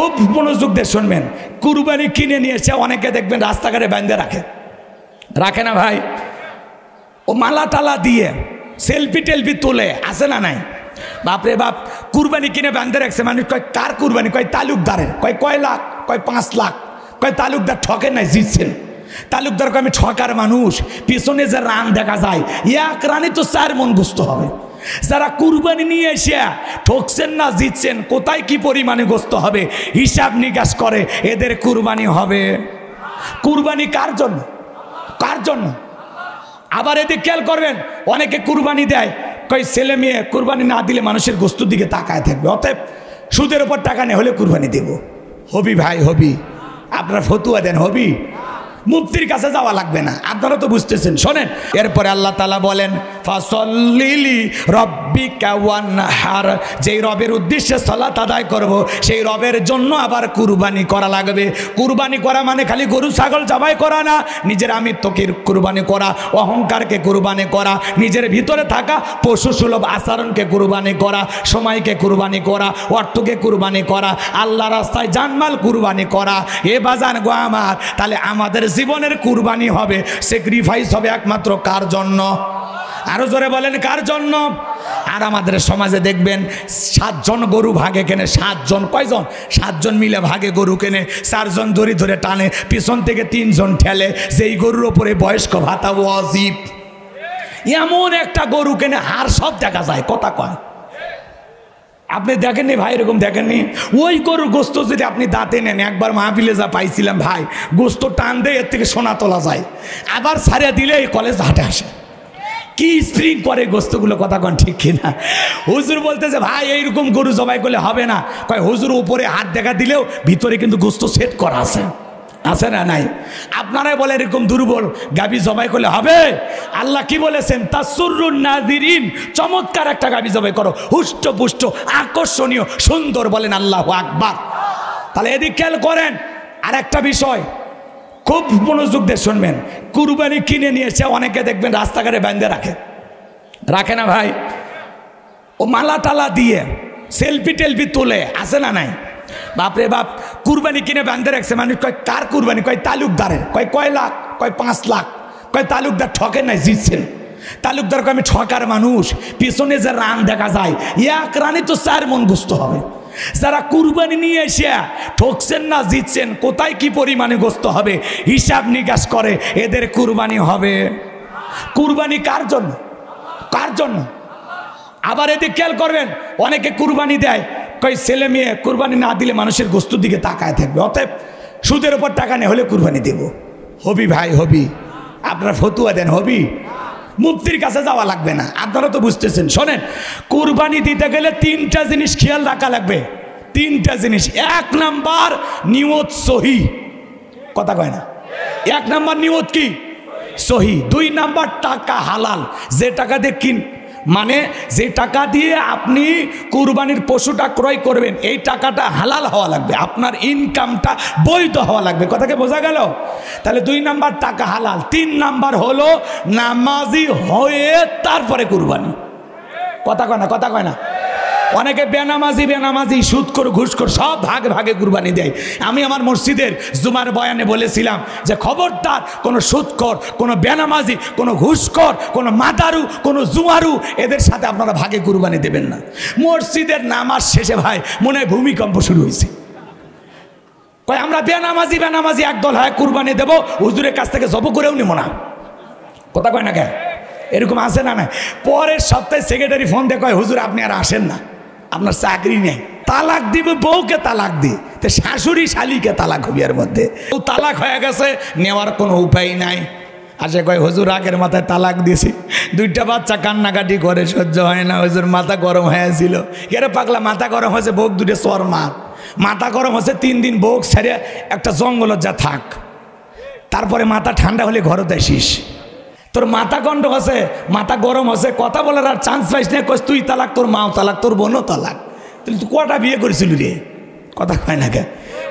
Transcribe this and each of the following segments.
খুব মনোযোগ দিয়ে শুনবেন। কুরবানি কিনে নিয়ে এসে অনেকে দেখবেন রাস্তাঘাটে বেঁধে রাখে না ভাই, ও মালা টালা দিয়ে সেলফি টেলফি তোলে, আসে না নাই? বাপরে বাপ, কুরবানি কিনে বেঁধে রাখছে মানুষ। কয় কার কুরবানি? কয় তালুকদারের। কয় লাখ? কয় 5 লাখ। কয় তালুকদার ঠকে নাই, জিতছেন। তালুকদার কয় আমি ঠকার মানুষ, পিছনে যে রান দেখা যায়, এক রানে তো 4 মণ গোস্ত হবে। যারা কুরবানি নিয়ে এসে ঠকছেন না, জিতছেন, কোথায় কি পরিমাণে গোস্ত হবে হিসাব নিকাশ করে, এদের কুরবানি হবে। কুরবানি কার জন্য? কার জন্য? আবার এদিকে খেয়াল করবেন, অনেকে কুরবানি দেয়, কই ছেলে মেয়ে কুরবানি না দিলে মানুষের গোস্তুর দিকে তাকায় থাকবে, অতএব সুদের উপর টাকা নেই হলে কুরবানি দেব। হবি ভাই হবি, আপনারা ফতুয়া দেন হবি, মুফতির কাছে যাওয়া লাগবে না, আপনারা তো বুঝতেছেন। শোনেন, এরপরে আল্লাহ তাআলা বলেন ফাসল্লিলি রব্বিকা ওয়ানহার, যেই রবের উদ্দেশ্যে সালাত আদায় করব সেই রবের জন্য আবার কুরবানি করা লাগবে। কুরবানি করা মানে খালি গরু ছাগল জবাই করা না, নিজের আমিত্বকে কুরবানি করা, অহংকারকে কুরবানি করা, নিজের ভিতরে থাকা পশু সুলভ আচরণকে কুরবানি করা, সময়কে কুরবানি করা, অর্থকে কুরবানি করা, আল্লাহ রাস্তায় জানমাল কুরবানি করা। এ বাজান গো আমার, তাহলে আমাদের জীবনের কুরবানি হবে, স্যাক্রিফাইস হবে একমাত্র কার জন্য? আরো জোরে বলেন কার জন্য? আর আমাদের সমাজে দেখবেন 7 জন গরু ভাগে কেনে, 7 জন, কয়জন? 7 জন মিলে ভাগে গরু কেনে, 4 জন দড়ি ধরে টানে, পিছন থেকে 3 জন ঠেলে, যেই গরুর ওপরে বয়স্ক ভাতা ওয়াজিব। এমন একটা গরু কেনে, আর সব দেখা যায়, কথা কয়। আপনি দেখেননি ভাই, এরকম দেখেননি? ওই গরুর গোস্ত যদি আপনি দাঁতে নেন, একবার মাহফিলে যা পাইছিলাম ভাই, গোস্ত টান দিয়ে এর থেকে সোনা তোলা যায়, আবার ছাড়িয়ে দিলে এই কলেজ হাটে আসে, কি স্প্রিং করে গোস্তগুলো, কথা কন ঠিক কিনা? হুজুর বলতেছে ভাই এইরকম গরু জবাই করলে হবে না। কয় হুজুর উপরে হাত দেখা দিলেও ভিতরে কিন্তু গোস্ত সেট করা আছে, আছে না নাই? আপনারাই বলে এরকম দুর্বল গাবি জবাই করলে হবে? আল্লাহ কি বলেছেন? তাসুরুন নাযিরিন, চমৎকার একটা গাবি জবাই করো, হুষ্ট পুষ্ট আকর্ষণীয় সুন্দর, বলেন আল্লাহু আকবার। তাহলে এদিক খেয়াল করেন, আর একটা বিষয় খুব মনোযোগ দিয়ে শুনবেন। কুরবানি কিনে নিয়ে এসে অনেকে দেখবেন রাস্তাঘাটে বেঁধে রাখে না ভাই, ও মালা টালা দিয়ে সেলফি টেলফি তোলে, আসে না নাই? বাপরে বাপ, কুরবানি কিনে বেঁধে রাখছে মানুষ। কয় কার কুরবানি? কয় তালুকদারের। কয় লাখ? কয় 5 লাখ। কয় তালুকদার ঠকে নাই, জিতছেন। তালুকদার কয় আমি ঠকার মানুষ, পিছনে যে রান দেখা যায়, এক রানে তো 4 মণ গোস্ত হবে। যারা কুরবানি নিয়ে এসে ঠকছেন না, জিতছেন, কোথায় কি পরিমাণে গোস্ত হবে হিসাব নিকাশ করে, এদের কুরবানি হবে। কুরবানি কার জন্য? কার জন্য? আবার এদিকে খেয়াল করবেন, অনেকে কুরবানি দেয়, কই ছেলে মেয়ে কুরবানি না দিলে মানুষের গোস্তুর দিকে তাকায় থাকবে, অতএব সুদের উপর টাকা নেই হলে কুরবানি দেব। হবি ভাই হবি, আপনারা ফতুয়া দেন হবি, মুফতির কাছে যাওয়া লাগবে না, আপনারা তো বুঝতেছেন। শোনেন, কুরবানি দিতে গেলে 3টা জিনিস খেয়াল রাখা লাগবে, 3টা জিনিস। 1 নাম্বার নিয়ত সহি, কথা কয় না? 1 নাম্বার নিয়ত কি? সহি। 2 নাম্বার টাকা হালাল, যে টাকা দিয়ে মানে যে টাকা দিয়ে আপনি কুরবানির পশুটা ক্রয় করবেন, এই টাকাটা হালাল হওয়া লাগবে, আপনার ইনকামটা বৈধ হওয়া লাগবে, কথাকে বোঝা গেল? তাহলে 2 নাম্বার টাকা হালাল। 3 নাম্বার হলো নামাজি হয়ে তারপরে কুরবানি, কথা কয় না? কথা কয় না? অনেকে বেনামাজি সুদখোর ঘুষখোর সব ভাগে ভাগে কুরবানি দেয়। আমি আমার মসজিদের জুমার বয়ানে বলেছিলাম যে খবরদার কোনো সুদখোর, কোনো বেনামাজি, কোনো ঘুষখোর, কোনো মাদারু, কোনো জুয়ারু, এদের সাথে আপনারা ভাগে কুরবানি দেবেন না। মসজিদের নামাজ শেষে ভাই মনে হয় ভূমিকম্প শুরু হয়েছে, কয় আমরা বেনামাজি একদল হয় কুরবানি দেব, হুজুরের কাছ থেকে জব করেও নিব না, কথা কয় না? কেন এরকম আসে না? পরের সপ্তাহে সেক্রেটারি ফোন দিয়ে কয় হুজুর আপনি আর আসেন না, আপনার চাকরি নেই, তালাক দিবে, বউকে তালাক দি, তো শাশুড়ি শালিকে তালাক হবে, এর মধ্যে তালাক হয়ে গেছে, নেওয়ার কোনো উপায় নাই। আসে কয় হুজুর আগের মাথায় তালাক দিয়েছি, 2টা বাচ্চা কান্নাকাটি করে, সহ্য হয় না হুজুর, মাথা গরম হয়েছিল। এরে পাগলা, মাথা গরম হয়েছে, বউক 2টে চর মার, মাথা গরম হয়েছে 3 দিন বউক ছেড়ে একটা জঙ্গল যা থাক, তারপরে মাথা ঠান্ডা হলে ঘরতে আসিস। তোর মাথা গন্ড হচ্ছে, মাথা গরম হচ্ছে, কথা বলার আর চান্স পাইস না, কস তুই তালাক, তোর মাও তালাক, তোর বোনও তালাক। তুই কটা বিয়ে করেছিল রে, কথা কয় না? কে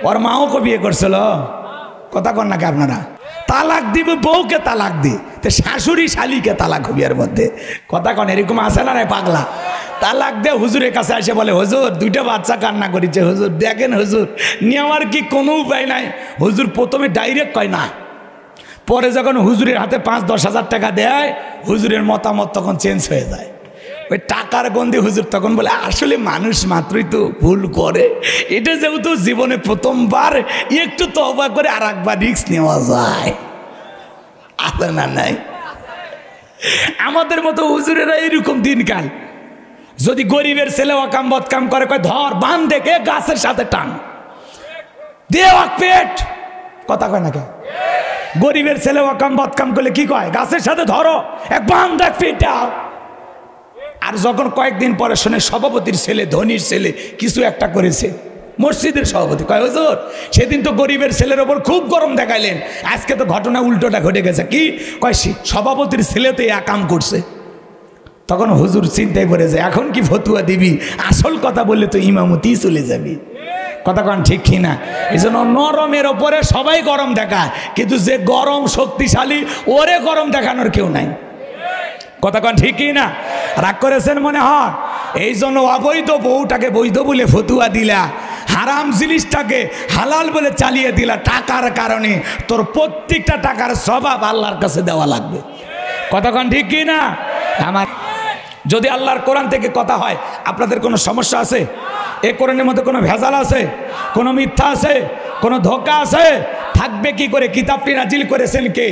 ওর মাও কো বিয়ে করছিল, কথা কন না কে আপনারা? তালাক দিবে, বউকে তালাক দি, তো শাশুড়ি শালিকে তালাক হবে, এর মধ্যে কথা কন? এরকম আছে না রে পাগলা? তালাক দিয়ে হুজুরের কাছে এসে বলে, হুজুর দুইটা বাচ্চা কান্না করেছে, হুজুর দেখেন হুজুর নেওয়ার কি কোনো উপায় নাই। হুজুর প্রথমে ডাইরেক্ট কয় না, পরে যখন হুজুরের হাতে 5-10 হাজার টাকা দেয়, হুজুরের মতামত তখন চেঞ্জ হয়ে যায়। ওই টাকার গন্ধে হুজুর তখন বলে, আসলে মানুষ মাত্রই তো ভুল করে, এটা যেহেতু জীবনে প্রথমবার, একটু তওবা করে আর একবার রিস্ক নেওয়া যায়। আছে না নাই? আমাদের মতো হুজুরেরা এইরকম দিনকাল। যদি গরিবের ছেলে অকাম বদকাম করে, কয় ধর বান দেখে গাছের সাথে টান দে পেট, কথা কয় না কে? গরিবের ছেলে অকাম বদকাম করলে কি কয়? গাছের সাথে ধরো এক বান দেখ পেটটা। আর যখন কয়েকদিন পরে শুনে সভাপতির ছেলে, ধনির ছেলে কিছু একটা করেছে, মসজিদের সভাপতি কয়, হুজুর সেদিন তো গরিবের ছেলের ওপর খুব গরম দেখাইলেন, আজকে তো ঘটনা উল্টোটা ঘটে গেছে। কি কয়? সভাপতির ছেলে তো এই কাম করছে। তখন হুজুর চিন্তায় পড়ে যায়, এখন কি ফতুয়া দিবি? আসল কথা বললে তো ইমামতি চলে যাবি। কথা কন ঠিক কি না? এই জন্য নরমের ওপরে সবাই গরম দেখায়, কিন্তু যে গরম শক্তিশালী ওরে গরম দেখানোর কেউ নাই। কথা কন ঠিক কি না? রাগ করেছেন মনে হয়? এই জন্য অবৈধ বউটাকে বৈধ বলে ফতুয়া দিলা, হারাম জিনিসটাকে হালাল বলে চালিয়ে দিলা। টাকার কারণে তোর প্রত্যেকটা টাকার স্বভাব আল্লাহর কাছে দেওয়া লাগবে। কথা কন ঠিক কি না? আমার যদি আল্লাহর কোরআন থেকে কথা হয়, আপনাদের কোনো সমস্যা আছে? এই কোরআনের মধ্যে কোনো ভেজাল আছে? কোনো মিথ্যা আছে? কোনো ধোঁকা আছে? থাকবে কি করে? কিতাবটি নাজিল করেছেন কে?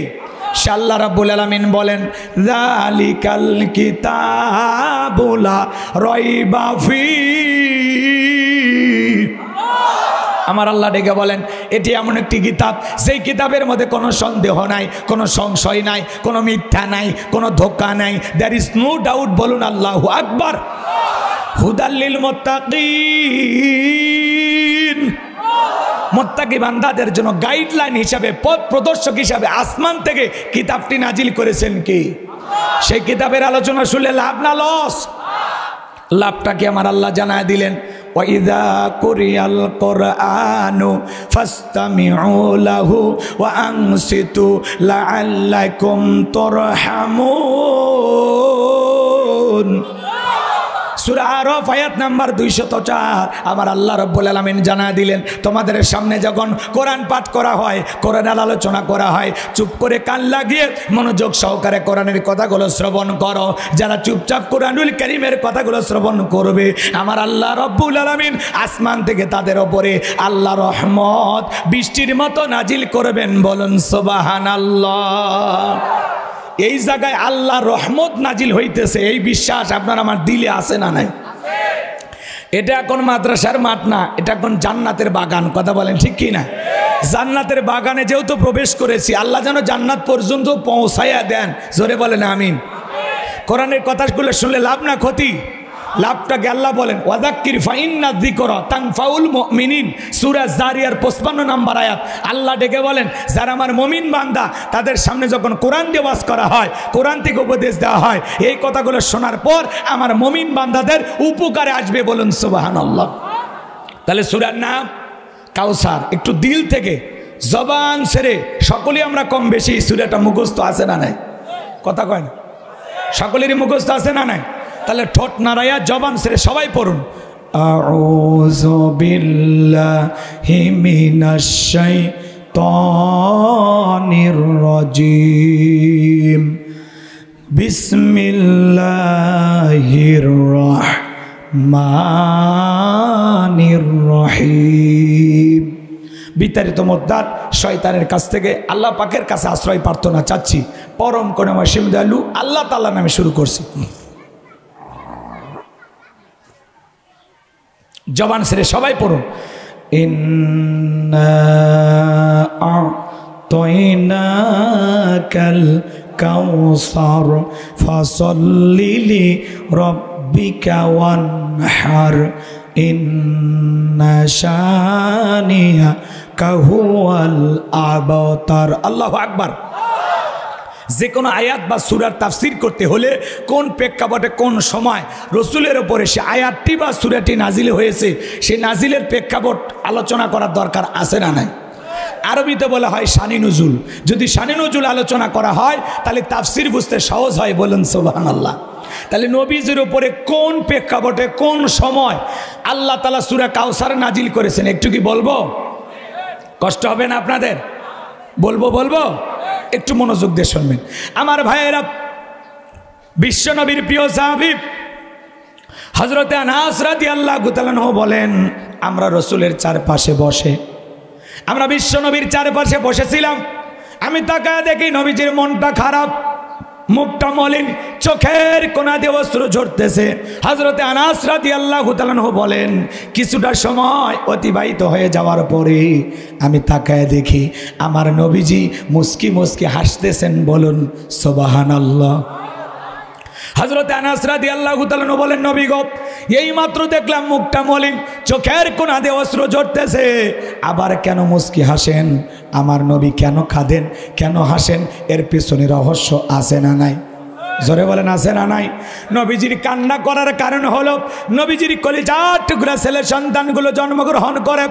সে আল্লাহ রাব্বুল আলামিন বলেন, যালিকাল কিতাবু লা রাইবা ফীহি। আমার আল্লাহ ডেকে বলেন, এটি এমন একটি কিতাব, সেই কিতাবের মধ্যে কোনো সন্দেহ নাই, কোনো সংশয় নাই, কোনো মিথ্যা নাই, কোনো ধোঁকা নাই। There is no doubt. বলুন আল্লাহু আকবার। হুদাল লিল মুত্তাকিন। মুত্তাকি বান্দাদের জন্য গাইডলাইন হিসাবে, পথ প্রদর্শক হিসাবে আসমান থেকে কিতাবটি নাজিল করেছেন কে? সেই কিতাবের আলোচনা শুনলে লাভ না লস? লাভটা কি আমার আল্লাহ জানায় দিলেন। ওয়াইদা কুরিয়াল কুরআনু ফাসতামিউ লাহু ওয়া আনসিতু লাআল্লাকুম তুরহামুন। সূরা আরাফ আয়াত নাম্বার 204। আমার আল্লাহ রাব্বুল আলামিন জানায় দিলেন, তোমাদের সামনে যখন কোরআন পাঠ করা হয়, কোরআনের আলোচনা করা হয়, চুপ করে কান লাগিয়ে মনোযোগ সহকারে কোরআনের কথাগুলো শ্রবণ করো। যারা চুপচাপ কোরআনুল কারীমের কথাগুলো শ্রবণ করবে, আমার আল্লাহ রাব্বুল আলামিন আসমান থেকে তাদের ওপরে আল্লাহ রহমত বৃষ্টির মতো নাজিল করবেন। বলুন সুবহানাল্লাহ। এই জায়গায় আল্লাহ রহমত নাজিল হইতেছে, এই বিশ্বাস আপনার আমার দিলে আছে না নাই? এটা এখন মাদ্রাসার মাঠ না, এটা এখন জান্নাতের বাগান। কথা বলেন ঠিক কি না? জান্নাতের বাগানে যেহেতু প্রবেশ করেছি, আল্লাহ যেন জান্নাত পর্যন্ত পৌঁছাইয়া দেন। জোরে বলেন আমিন। কোরআনের কথাগুলো শুনলে লাভ না ক্ষতি? লাভটাকে আল্লাহ বলেন, ওয়াযাক্কির ফাইন্না যিকরা তানফাউল মুমিনিন। সূরা জারিয়ার 55 নম্বর আয়াত। আল্লাহ ডেকে বলেন, যারা আমার মুমিন বান্দা, তাদের সামনে যখন কোরআন দিয়ে ওয়াজ করা হয়, কোরআন থেকে উপদেশ দেওয়া হয়, এই কথাগুলো শোনার পর আমার মুমিন বান্দাদের উপকারে আসবে। বলুন সুবহানাল্লাহ। তাহলে সূরার নাম কাউসার। একটু দিল থেকে জবান ছেড়ে সকলেই আমরা কম বেশি সূরাটা মুখস্থ আছে না নাই? কথা কয় না? সকলেরই মুখস্থ আছে না নাই? তাহলে ঠোঁট নাড়াইয়া জবান ছেড়ে সবাই পড়ুন, আউযু বিল্লাহি মিনাশ শাইতানির রাজিম, বিসমিল্লাহির রাহমানির রহিম। বিতাড়িত মুদ্দাত শয়তানের কাছ থেকে আল্লাহ পাকের কাছে আশ্রয় প্রার্থনা চাচ্ছি। পরম করুণাময় অসীম দয়ালু আল্লাহ তাআলার নামে শুরু করছি। জবান ছেড়ে সবাই পড়ুন, ইন্না আ'তাইনাকাল কাউসার ফাসাল্লি লিরাব্বিকা ওয়ানহার ইন্না শানিয়াকা হুয়াল আবতার। আল্লাহু আকবার। যে কোনো আয়াত বা সূরার তাফসীর করতে হলে কোন প্রেক্ষাপটে কোন সময় রসুলের ওপরে সে আয়াতটি বা সূরাটি নাজিল হয়েছে, সেই নাজিলের প্রেক্ষাপট আলোচনা করার দরকার আছে না নাই? আরবিতে বলা হয় শানি নুজুল। যদি শানি নুজুল আলোচনা করা হয়, তাহলে তাফসীর বুঝতে সহজ হয়। বলুন সুবহানাল্লাহ। তাহলে নবীজির উপরে কোন প্রেক্ষাপটে কোন সময় আল্লাহ তাআলা সূরা কাউসার নাজিল করেছেন একটু কি বলবো? কষ্ট হবে না আপনাদের? বলবো একটু মনোযোগ দিয়ে শুনবেন আমার ভাইয়েরা। বিশ্বনবীর প্রিয় সাহাবী হযরতে আনাস রাদিয়াল্লাহু তাআলা আনহু বলেন, আমরা রাসূলের চারপাশে বসে, আমরা বিশ্বনবীর চারপাশে বসেছিলাম। আমি তাকায় দেখি নবীজির মনটা খারাপ, মুখটা মলিন, চোখের কোনা দিয়ে অশ্রু ঝরতেছে। হযরতে আনাস রাদিয়াল্লাহু তাআলা আনহু বলেন, কিছুটা সময় অতিবাহিত হয়ে যাওয়ার পরে আমি তাকায় দেখি আমার নবীজি মুস্কি মুস্কি হাসতেছেন। বলুন সুবহানাল্লাহ। হযরতে আনাস রাদিয়াল্লাহু তাআলা আনহু বলেন, নবী গো, এই মাত্র দেখলাম মুখটা মলিন, চোখের কোনা দিয়ে অশ্রু ঝরতেছে, আবার কেন মুস্কি হাসেন? আমার নবী কেন কাঁদেন, কেন হাসেন? এর পিছনে রহস্য আছে না নাই? জোরে বলেন আছে না নাই? নবীজির কান্না করার কারণ হলো নবীজির কলিজার টুকরা ছেলে সন্তানগুলো জন্মগ্রহণ করে,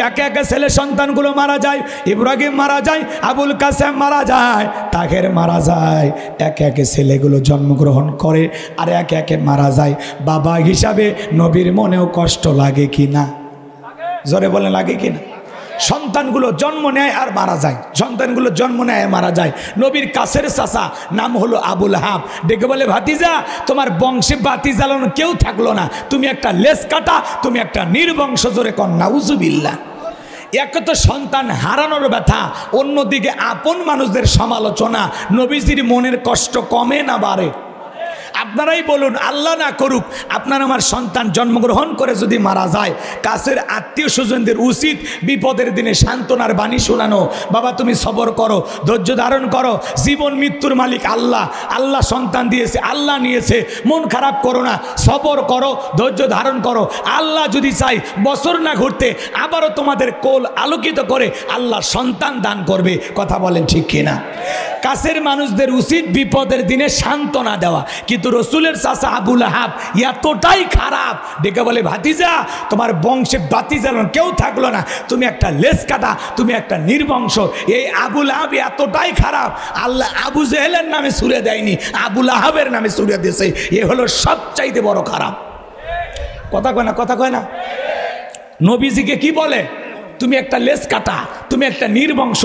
একে একে ছেলে সন্তানগুলো মারা যায়। ইব্রাহিম মারা যায়, আবুল কাসেম মারা যায়, তাহের মারা যায়, একে একে ছেলেগুলো জন্মগ্রহণ করে আর একে একে মারা যায়। বাবা হিসাবে নবীর মনেও কষ্ট লাগে কি না? জোরে বলেন লাগে কি না? সন্তানগুলো জন্ম নেয় আর মারা যায়, সন্তানগুলো জন্ম নেয় মারা যায়। নবীর কাছের চাচা নাম হলো আবুল হাব, ডেকে বলে, ভাতিজা, তোমার বংশে বাতি জ্বালানো কেউ থাকলো না, তুমি একটা লেজ কাটা, তুমি একটা নির্বংশ। জোরে কন নাউজুবিল্লাহ। এক তো সন্তান হারানোর ব্যথা, অন্যদিকে আপন মানুষদের সমালোচনা, নবীজির মনের কষ্ট কমে না বাড়ে? আপনারাই বলুন, আল্লাহ না করুক আপনার আমার সন্তান জন্মগ্রহণ করে যদি মারা যায়, কাছের আত্মীয় স্বজনদের উচিত বিপদের দিনে সান্ত্বনার বাণী শোনানো। বাবা তুমি সবর করো, ধৈর্য ধারণ করো, জীবন মৃত্যুর মালিক আল্লাহ, আল্লাহ সন্তান দিয়েছে, আল্লাহ নিয়েছে, মন খারাপ করো না, সবর করো, ধৈর্য ধারণ করো। আল্লাহ যদি চাই বছর না ঘুরতে আবারও তোমাদের কোল আলোকিত করে আল্লাহ সন্তান দান করবে। কথা বলেন ঠিক কিনা? কাছের মানুষদের উচিত বিপদের দিনে সান্ত্বনা দেওয়া, কিন্তু রসুলের চাচা আবুল আহাব এতটাই খারাপ, ডেকে বলে, ভাতিজা, তোমার বংশে বাতি জ্বালানো কেউ থাকলো না, তুমি একটা লেজ কাটা, তুমি একটা নির্বংশ। এই আবুল আহাব এতটাই খারাপ, আল্লাহ আবু জেহেলের নামে সুরে দেয়নি, আবুল আহাবের নামে সুরে দিয়েছে। এ হলো সবচাইতে বড় খারাপ। কথা কয় না? কথা কয় না? নবীজিকে কি বলে? তুমি একটা লেজ কাটা, তুমি একটা নির্বংশ,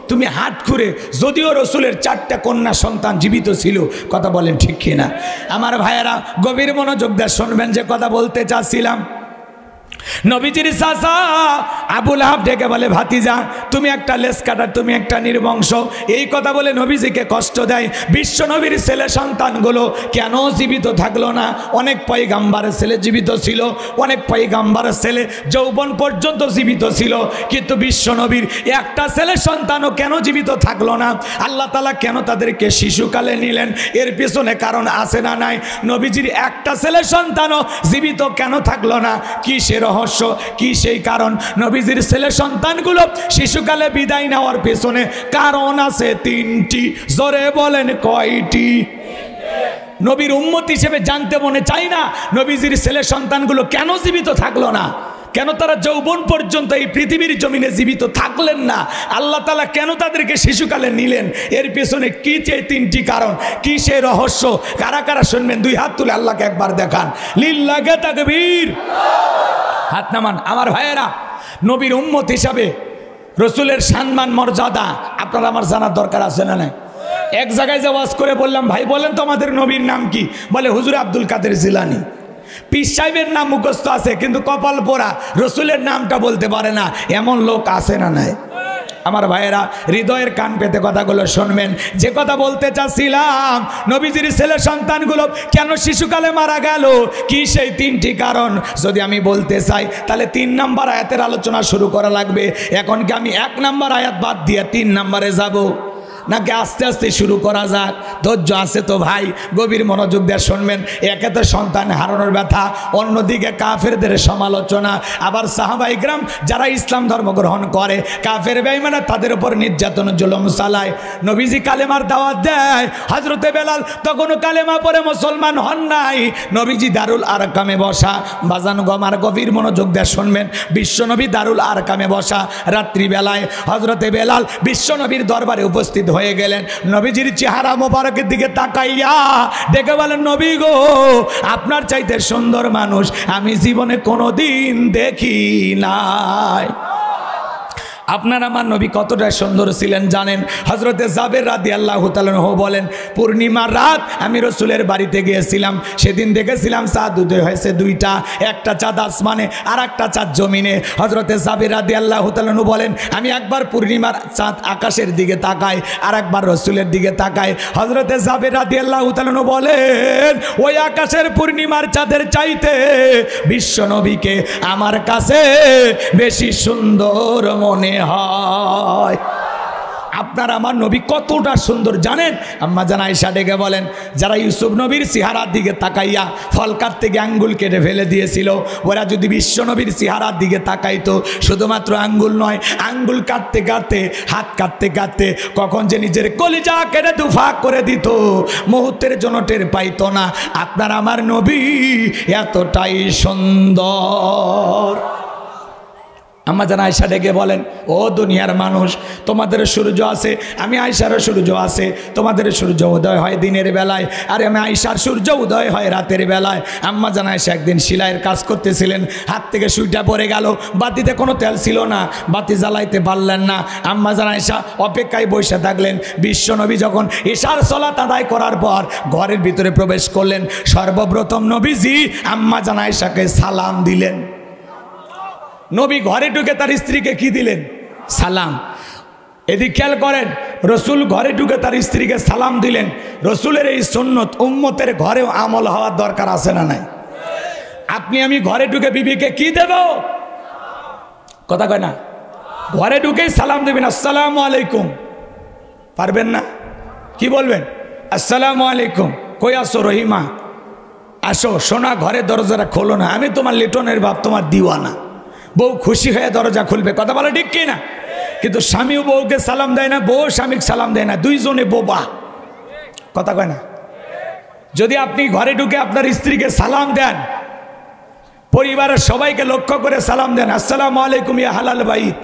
তুমি হাত খুঁড়ে। যদিও রসুলের 4টা কন্যা সন্তান জীবিত ছিল। কথা বলেন ঠিক কিনা? আমার ভাইয়েরা গভীর মনোযোগ দিয়ে শুনবেন যে কথা বলতে চাচ্ছিলাম। নবীজির চাচা আবুল আহাব ডেকে বলে, ভাতিজা, তুমি একটা লেজ কাটা, তুমি একটা নির্বংশ। এই কথা বলে নবীজিকে কষ্ট দেয়। বিশ্ব নবীর ছেলে সন্তানগুলো কেন জীবিত থাকলো না? অনেক পয়গাম্বারের ছেলে জীবিত ছিল, অনেক পয়গাম্বারের ছেলে যৌবন পর্যন্ত জীবিত ছিল, কিন্তু বিশ্ব নবীর একটা ছেলে সন্তানও কেন জীবিত থাকলো না? আল্লাহ তাআলা কেন তাদেরকে শিশুকালে নিলেন? এর পিছনে কারণ আছে না নাই? নবীজির একটা ছেলে সন্তানও জীবিত কেন থাকলো না? কি সে রহস্য, কি সেই কারণ? নবীজির ছেলে সন্তানগুলো শিশুকালে বিদায় নেওয়ার পেছনে কারণ আছে 3টি। জোরে বলেন কয়টি? নবীর উম্মত হিসেবে জানতে মনে চাই না নবীজির ছেলে সন্তানগুলো কেন জীবিত থাকলো না? কেন তারা যৌবন পর্যন্ত এই পৃথিবীর জমিনে জীবিত থাকলেন না? আল্লাহ তাআলা কেন তাদেরকে শিশুকালে নিলেন? এর পেছনে কি যে 3টি কারণ, কি সে রহস্য? কারা কারা শুনবেন? 2 হাত তুলে আল্লাহকে একবার দেখান। লিল্লাহি তাকবীর। হাত নামান। আমার ভাইয়েরা, নবীর উম্মত হিসাবে রসুলের সম্মান মর্যাদা আপনার আমার জানার দরকার আছে না নাই? এক জায়গায় যে ওয়াজ করে বললাম, ভাই বলেন তো আমাদের নবীর নাম কি? বলে, হুজুর আব্দুল কাদের জিলানী। পীর সাহেবের নাম মুখস্থ আছে, কিন্তু কপাল পোড়া রসুলের নামটা বলতে পারে না। এমন লোক আছে না নাই? আমার ভাইয়েরা হৃদয়ের কান পেতে কথাগুলো শুনবেন। যে কথা বলতে চাচ্ছিলাম, নবীজির ছেলে সন্তানগুলো কেন শিশুকালে মারা গেল, কি সেই 3টি কারণ যদি আমি বলতে চাই তাহলে 3 নম্বর আয়াতের আলোচনা শুরু করা লাগবে। এখন কি আমি 1 নম্বর আয়াত বাদ দিয়ে 3 নম্বরে যাব, নাকি আস্তে আস্তে শুরু করা যাক? ধৈর্য আছে তো ভাই? গভীর মনোযোগ দিয়ে শুনবেন। একে তো সন্তান হারানোর ব্যথা, অন্যদিকে কাফেরদের সমালোচনা, আবার সাহাবা ইকরাম যারা ইসলাম ধর্ম গ্রহণ করে কাফের বেঈমান তাদের উপর নির্যাতন জুলুম চালায়। নবীজি কালেমার দাওয়াত দেয়, হযরতে বেলাল তখনও কালেমা পড়ে মুসলমান হন নাই। নবীজি দারুল আরকামে বসা। বাজান গমার গভীর মনোযোগ দিয়ে শুনবেন। বিশ্বনবী দারুল আরকামে বসা, রাত্রিবেলায় হযরতে বেলাল বিশ্বনবীর দরবারে উপস্থিত হয়ে গেলেন। নবীজির চেহারা মোবারক পাকের দিকে তাকাইয়া দেখে বলেন, নবী গো, আপনার চাইতে সুন্দর মানুষ আমি জীবনে কোনোদিন দেখি নাই। আপনার আমার নবী কতটা সুন্দর ছিলেন জানেন? হযরতে জাবের রাদিয়াল্লাহু তাআলা আনহু বলেন, পূর্ণিমার রাত আমি রাসূলের বাড়িতে গিয়েছিলাম, সেদিন দেখেছিলাম চাঁদ উদয় হয়েছে দুইটা, একটা চাঁদ আসমানে আর একটা চাঁদ জমিনে। হযরতে জাবের রাদিয়াল্লাহু তাআলা আনহু বলেন, আমি একবার পূর্ণিমার চাঁদ আকাশের দিকে তাকাই আর একবার রাসূলের দিকে তাকাই। হযরতে জাবের রাদিয়াল্লাহু তাআলা আনহু বলেন, ওই আকাশের পূর্ণিমার চাঁদের চাইতে বিশ্ব নবীকে আমার কাছে বেশি সুন্দর মনে হয়। আপনার আমার নবী কতটা সুন্দর জানেন? আম্মা জান আয়েশা ডেকে বলেন, যারা ইউসুফ নবীর চেহারার দিকে তাকাইয়া ফল কাটতে গিয়ে আঙ্গুল কেটে ফেলে দিয়েছিল, ওরা যদি বিশ্ব নবীর চেহারার দিকে তাকাইতো, শুধুমাত্র আঙ্গুল নয়, আঙ্গুল কাটতে কাটতে, হাত কাটতে কাটতে কখন যে নিজের কলিজা কেটে দুফাক করে দিত, মুহূর্তের জন্য টের পাইতো না। আপনার আমার নবী এতটাই সুন্দর। আম্মা জান আয়েশা ডেকে বলেন, ও দুনিয়ার মানুষ, তোমাদের সূর্য আছে, আমি আয়েশারও সূর্য আছে। তোমাদের সূর্য উদয় হয় দিনের বেলায়, আর আমি আয়েশার সূর্য উদয় হয় রাতের বেলায়। আম্মা জান আয়েশা একদিন সেলাইয়ের কাজ করতেছিলেন, হাত থেকে সুইটা পড়ে গেল, বাতিতে কোনো তেল ছিল না, বাতি জ্বালাইতে পারলেন না। আম্মা জান আয়েশা অপেক্ষায় বসে থাকলেন। বিশ্বনবী যখন ঈশার সালাত আদায় করার পর ঘরের ভিতরে প্রবেশ করলেন, সর্বপ্রথম নবীজি আম্মা জান আয়েশাকে সালাম দিলেন। নবী ঘরে ঢুকে তার স্ত্রীকে কি দিলেন? সালাম। এদিক খেয়াল করেন, রসুল ঘরে ঢুকে তার স্ত্রীকে সালাম দিলেন। রসুলের এই সুন্নত উম্মতের ঘরেও আমল হওয়ার দরকার আছে না নাই? আপনি আমি ঘরে ঢুকে বিবিকে কি দেব? কথা কয় না, ঘরে ঢুকেই সালাম দেবেন, আসসালামু আলাইকুম। পারবেন না? কি বলবেন? আসসালামু আলাইকুম। কই আসো রহিমা? আসো সোনা, ঘরে দরজাটা খোলো না, আমি তোমার লিটনের বাপ, তোমার দিওয়ানা। বউ খুশি হয়ে দরজা খুলবে, কথা বলে ঠিক কিনা? কিন্তু স্বামীও বউকে সালাম দেয় না, বউ স্বামীকে সালাম দেয় না, দুইজনে বোবা। কথা কয় না? যদি আপনি ঘরে ঢুকে আপনার স্ত্রীকে সালাম দেন, পরিবারের সবাইকে লক্ষ্য করে সালাম দেন, আসসালামু আলাইকুম ইয়া হালাল বাইত,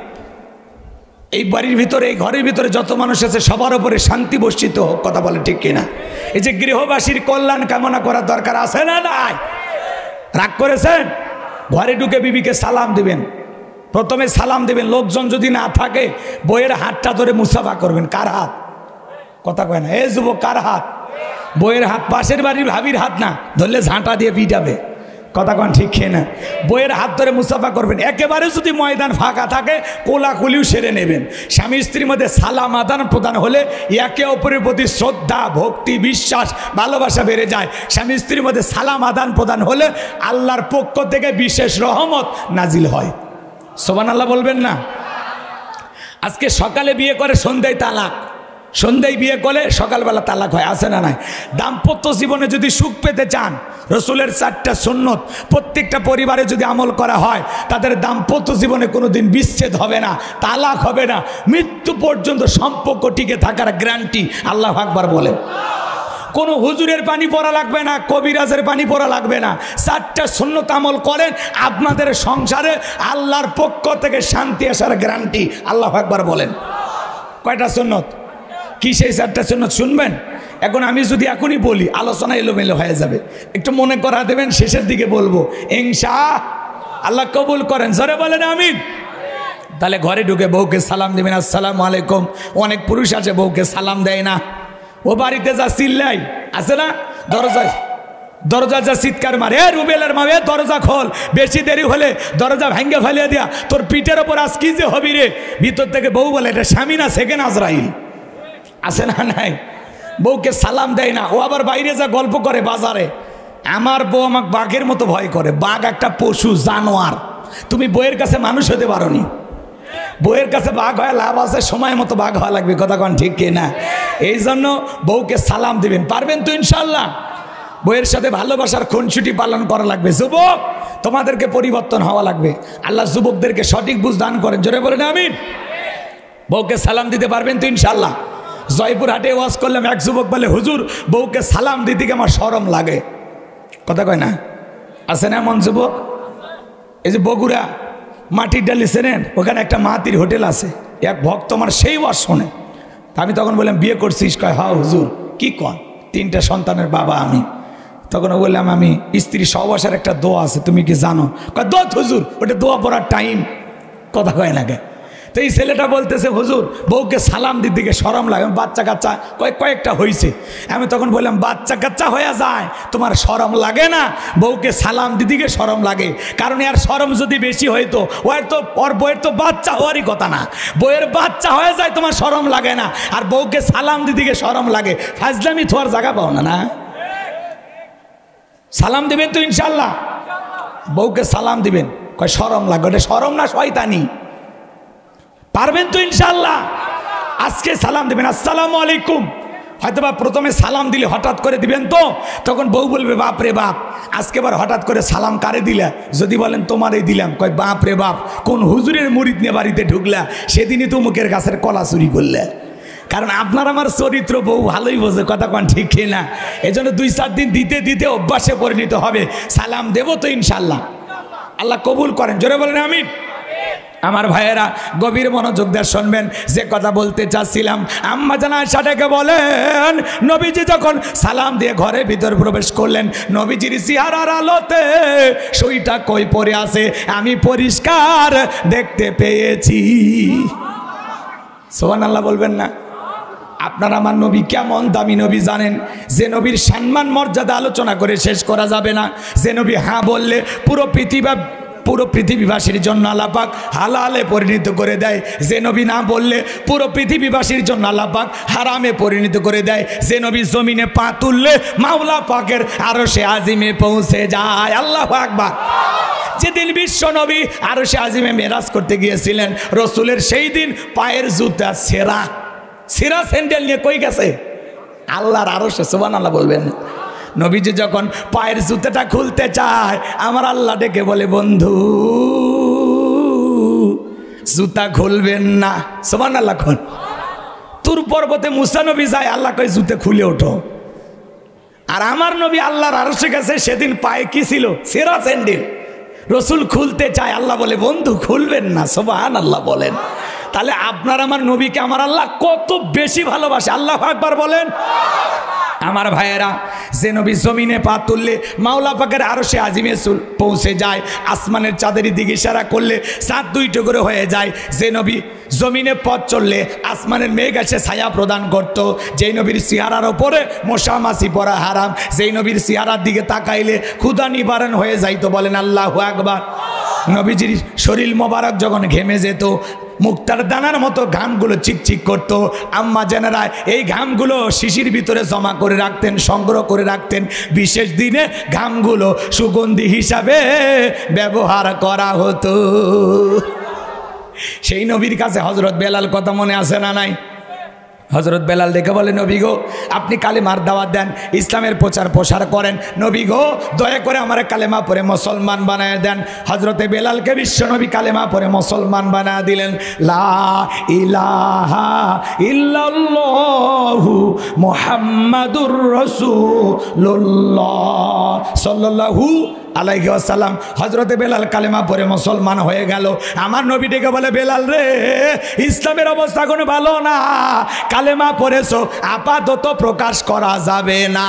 এই বাড়ির ভিতরে, এই ঘরের ভিতরে যত মানুষ আছে সবার উপরে শান্তি বর্ষিত হোক। কথা বলে ঠিক কিনা? এই যে গৃহবাসীর কল্যাণ কামনা করার দরকার আছে না নাই? রাগ করেছেন? ঘরে ঢুকে বিবিকে সালাম দিবেন, প্রথমে সালাম দিবেন, লোকজন যদি না থাকে বইয়ের হাতটা ধরে মুসাফা করবেন। কার হাত? কথা কয় না, এ যুবক কার হাত? বইয়ের হাত, পাশের বাড়ির ভাবির হাত না, ধরলে ঝাঁটা দিয়ে পিটাবে। কথা কন ঠিক খেয়ে না? বইয়ের হাত ধরে মুসাফা করবেন। একেবারে যদি ময়দান ফাঁকা থাকে কোলাকুলিও সেরে নেবেন। স্বামী স্ত্রীর মধ্যে সালাম আদান প্রদান হলে একে অপরের প্রতি শ্রদ্ধা, ভক্তি, বিশ্বাস, ভালোবাসা বেড়ে যায়। স্বামী স্ত্রীর মধ্যে সালাম আদান প্রদান হলে আল্লাহর পক্ষ থেকে বিশেষ রহমত নাজিল হয়। সুবহানাল্লাহ বলবেন না? আজকে সকালে বিয়ে করে সন্ধ্যায় তালাক, সন্ধ্যায় বিয়ে করলে সকালবেলা তালাক হয়, আছে না নাই? দাম্পত্য জীবনে যদি সুখ পেতে চান, রসুলের 4টা সুন্নত প্রত্যেকটা পরিবারে যদি আমল করা হয়, তাদের দাম্পত্য জীবনে কোনোদিন বিচ্ছেদ হবে না, তালাক হবে না, মৃত্যু পর্যন্ত সম্পর্ক টিকে থাকার গ্যারান্টি। আল্লাহু আকবার বলেন। কোনো হুজুরের পানি পড়া লাগবে না, কবিরাজের পানি পড়া লাগবে না। 4টা সুন্নত আমল করেন, আপনাদের সংসারে আল্লাহর পক্ষ থেকে শান্তি আসার গ্যারান্টি। আল্লাহু আকবার বলেন। কয়টা সুন্নত? কি সেই 4টা সুন্নত শুনবেন? এখন আমি যদি এখনই বলি আলোচনা এলোমেলো হয়ে যাবে, একটু মনে করা দেবেন, শেষের দিকে বলবো ইনশাআল্লাহ। কবুল করেন, জোরে বলেন আমিন। তাহলে ঘরে ঢুকে বউকে সালাম দিবেন, আসসালামু আলাইকুম। অনেক পুরুষ আছে বউকে সালাম দেয় না, ও বাড়িতে যা চিল্লাই, আছে না, দরজা যা চিৎকার মারে, রুবেলের মা, দরজা খোল, বেশি দেরি হলে দরজা ভেঙে ফেলে দিয়া তোর পিঠের ওপর আজ কি যে হবি রে। ভিতর থেকে বউ বলে, এটা স্বামী না সেকেন্ড আজরাইল, আছে না নাই? বউকে সালাম দেয় না। ও আবার বাইরে যা গল্প করে বাজারে, আমার বউ আমাকে বাঘের মতো ভয় করে। বাঘ একটা পশু, জানোয়ার। তুমি বইয়ের কাছে মানুষ হতে পারো নি, বইয়ের কাছে বাঘ হয়ে লাভ আছে, সময় মতো বাঘ হওয়া লাগবে। কথা কন ঠিক কিনা? এই জন্য বউকে সালাম দিবেন, পারবেন তো ইনশাল্লাহ? বইয়ের সাথে ভালোবাসার খুনসুটি পালন করা লাগবে। যুবক, তোমাদেরকে পরিবর্তন হওয়া লাগবে। আল্লাহ যুবকদেরকে সঠিক বুঝ দান করেন, জোরে বলেন আমিন। বউকে সালাম দিতে পারবেন তো ইনশাল্লাহ? জয়পুরহাটে ওয়াজ করলাম, এক যুবক বলে, হুজুর বউকে সালাম দিতে গিয়ে আমার শরম লাগে। কথা কয় না? আছে না এমন যুবক? এই যে বগুড়া মাটির ডালি চেনেন, ওখানে একটা মাহাতির হোটেল আছে, এক ভক্ত আমার সেই ওয়াজ শোনে। আমি তখন বললাম, বিয়ে করছিস? কয় হ্যাঁ হুজুর। কি কন? 3টে সন্তানের বাবা আমি। তখন বললাম আমি স্ত্রী সহবাসের একটা দোয়া আছে, তুমি কি জানো? কয় দোয়া হুজুর, ওটা দোয়া পড়ার টাইম। কথা কয় না কে? তো এই ছেলেটা বলতেছে হুজুর বউকে সালাম দিদিকে শরম লাগে, বাচ্চা কাচ্চা কয়েকটা হয়েছে। আমি তখন বললাম বাচ্চা কাচ্চা হয়ে যায় তোমার শরম লাগে না? বউকে সালাম দিদিকে শরম লাগে, কারণ এর শরম যদি বেশি হইতো ওর বউয়ের তো বাচ্চা হওয়ারই কথা না। বউয়ের বাচ্চা হয়ে যায় তোমার শরম লাগে না, আর বউকে সালাম দিদিকে শরম লাগে। ফাজলামি থোয়ার জায়গা পাও না। না সালাম দিবেন তো ইনশাল্লাহ? বউকে সালাম দিবেন, কয় শরম লাগে। ওটা শরম না শয়তানি। পারবেন তো ইনশাল্লাহ? আজকে সালাম দিবেন, আসসালামু আলাইকুম। হয়তোবা প্রথমে সালাম দিলে হঠাৎ করে দিবেন তো, তখন বউ বলবে বাপ রে বাপ আজকে বার হঠাৎ করে সালাম কারে দিলা? যদি বলেন তোমারই দিলাম, কয় বাপ রে বাপ কোন হুজুরের মুরিদ নিয়ে বাড়িতে ঢুকলা, সেদিনই তো মুখের গাছের কলা চুরি করলে। কারণ আপনার আমার চরিত্র বউ ভালোই বোঝে, কথা কন ঠিক না? এই জন্য 2-4 দিন দিতে দিতে অভ্যাসে পরিণত হবে। সালাম দেবো তো ইনশাল্লাহ, আল্লাহ কবুল করেন। জোরে বলেন আমিন। আমার ভাইয়েরা গভীর মনোযোগ দিয়ে শুনবেন যে কথা বলতে চাচ্ছিলাম। আম্মা জান আয়েশা ডেকে বলেন নবীজি যখন সালাম দিয়ে ঘরের ভিতর প্রবেশ করলেন, নবীজির চেহারার আলোতে সুইটা কই পড়ে আছে আমি পরিষ্কার দেখতে পেয়েছি। সুবহানাল্লাহ বলবেন না? আপনার আমার নবী কেমন দামি নবী জানেন? যে নবীর সম্মান মর্যাদা আলোচনা করে শেষ করা যাবে না। যে নবী হ্যাঁ বললে পুরো পৃথিবীবাসীর জন্য আল্লাহ পাক হালালে পরিণত করে দেয়। যে নবী না বললে পুরো পৃথিবীবাসীর জন্য আল্লাহ পাক হারামে পরিণত করে দেয়। যে নবী জমিনে পা তুললে মাওলা পাকের আরশে আজিমে পৌঁছে যায়। আল্লাহু আকবার। যেদিন বিশ্ব নবী আরশে আজিমে মেরাজ করতে গিয়েছিলেন, রসুলের সেই দিন পায়ের জুতা সেরা স্যান্ডেল নিয়ে কই গেছে? আল্লাহর আরশে। সুবহানাল্লাহ বলবেন। নবীজি যখন পায়ের জুতাটা খুলতে চায়, আমার আল্লাহ ডেকে বলে বন্ধু জুতা খুলবেন না। সুবহানাল্লাহ। তুর পর্বতে মুসা নবী যায়, আল্লাহ কয় জুতে খুলে ওঠো। আর আমার নবী আল্লাহর আরশে গেছে, সেদিন পায়ে কি ছিল? সেরা স্যান্ডেল। রসুল খুলতে চায়, আল্লাহ বলে বন্ধু খুলবেন না। সুবহানাল্লাহ বলেন। তাহলে আপনার আমার নবীকে আমার আল্লাহ কত বেশি ভালোবাসে। আল্লাহু আকবার বলেন। আমার ভাইয়েরা, যে নবী জমিনে পা তুললে মাওলা পাকের আরশে আজিমে পৌঁছে যায়, আসমানের চাঁদের দিকে ইশারা করলে চাঁদ 2 টুকরো হয়ে যায়। যে নবী জমিনে পথ চললে আসমানের মেঘ এসে ছায়া প্রদান করত। যেই নবীর চেহারার ওপরে মশা মাছি পড়া হারাম, যেই নবীর চেহারার দিকে তাকাইলে ক্ষুধা নিবারণ হয়ে যাইতো। বলেন আল্লাহু আকবার। নবীজির শরীর মোবারক যখন ঘেমে যেত, মুক্তার দানার মতো ঘামগুলো চিকচিক করতো। আম্মা জানেরা এই ঘামগুলো শিশির ভিতরে জমা করে রাখতেন, সংগ্রহ করে রাখতেন। বিশেষ দিনে ঘামগুলো সুগন্ধি হিসাবে ব্যবহার করা হতো। সেই নবীর কাছে হযরত বেলাল কথা মনে আছে না নাই? হযরত বেলাল দেখে বলে নবী গো আপনি কালেমার দাওয়াত দেন, ইসলামের প্রচার প্রসার করেন। নবী গো দয়া করে আমার কালেমা পড়ে মুসলমান বানায় দেন। হযরতে বেলালকে বিশ্ব নবী কালেমা পড়ে মুসলমান বানায় দিলেন। লা ইলাহা ইল্লাল্লাহু মুহাম্মাদুর রাসূলুল্লাহ সাল্লাল্লাহু আলাইহি ওয়াসাল্লাম। হযরতে বেলাল কালেমা পড়ে মুসলমান হয়ে গেল। আমার নবী ডেকে বলে বেলাল রে ইসলামের অবস্থা কোনো ভালো না, কালেমা পড়েছো আপাতত প্রকাশ করা যাবে না।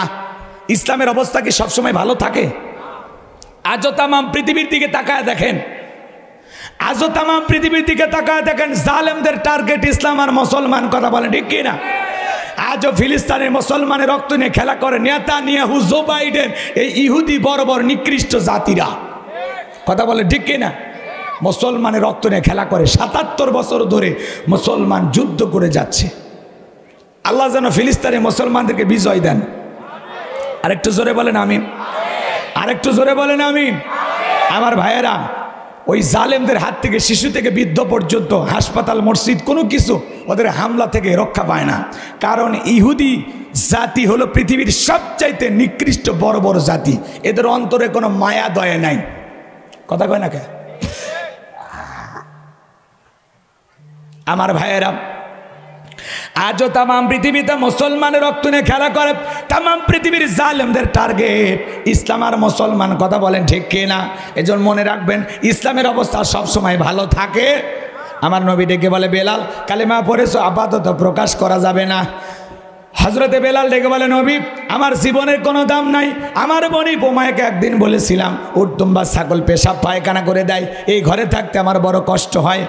ইসলামের অবস্থা কি সবসময় ভালো থাকে? আজও তাম পৃথিবীর দিকে তাকায় দেখেন, আজও তাম পৃথিবীর দিকে তাকায় দেখেন, জালেমদের টার্গেট ইসলাম আর মুসলমান। কথা বলেন ঠিক কিনা? আজও ফিলিস্তিনের মুসলমানের রক্ত নিয়ে খেলা করে নেতানিয়াহু, জো বাইডেন, এই ইহুদি বর্বর নিকৃষ্ট জাতিরা। কথা বলে ঠিক কিনা? মুসলমানের রক্ত নিয়ে খেলা করে। ৭৭ বছর ধরে মুসলমান যুদ্ধ করে যাচ্ছে। আল্লাহ যেন ফিলিস্তিনের মুসলমানদেরকে বিজয় দেন। আরেকটু জোরে বলেন আমিন। আরেকটু জোরে বলেন আমিন। আমার ভাইয়েরা, ওই জালেমদের হাত থেকে শিশু থেকে বৃদ্ধ পর্যন্ত, হাসপাতাল মসজিদ কোনো কিছু ওদের হামলা থেকে রক্ষা পায় না। কারণ ইহুদি জাতি হলো পৃথিবীর সবচাইতে নিকৃষ্ট বড় বড় জাতি। এদের অন্তরে কোনো মায়া দয়া নাই। কথা কয় না কে? আমার ভাইয়েরা, আজও তাম পৃথিবীতে মুসলমানের রক্ত নিয়ে খেলা করে। তাম পৃথিবীর জালেমদের টার্গেট ইসলাম আর মুসলমান। কথা বলেন ঠিক কিনা? এজন্য মনে রাখবেন ইসলামের অবস্থা সব সময় ভালো থাকে। আমার নবী ডেকে বলে বেলাল কালেমা পড়েছো আপাতত প্রকাশ করা যাবে না। হযরতে বেলাল ডেকে বলে, নবী আমার জীবনের কোনো দাম নাই। আমার বোনই বোমায়কে একদিন বলেছিলাম উট দুম্বা ছাগল পেশাব পায়খানা করে দেয়, এই ঘরে থাকতে আমার বড় কষ্ট হয়।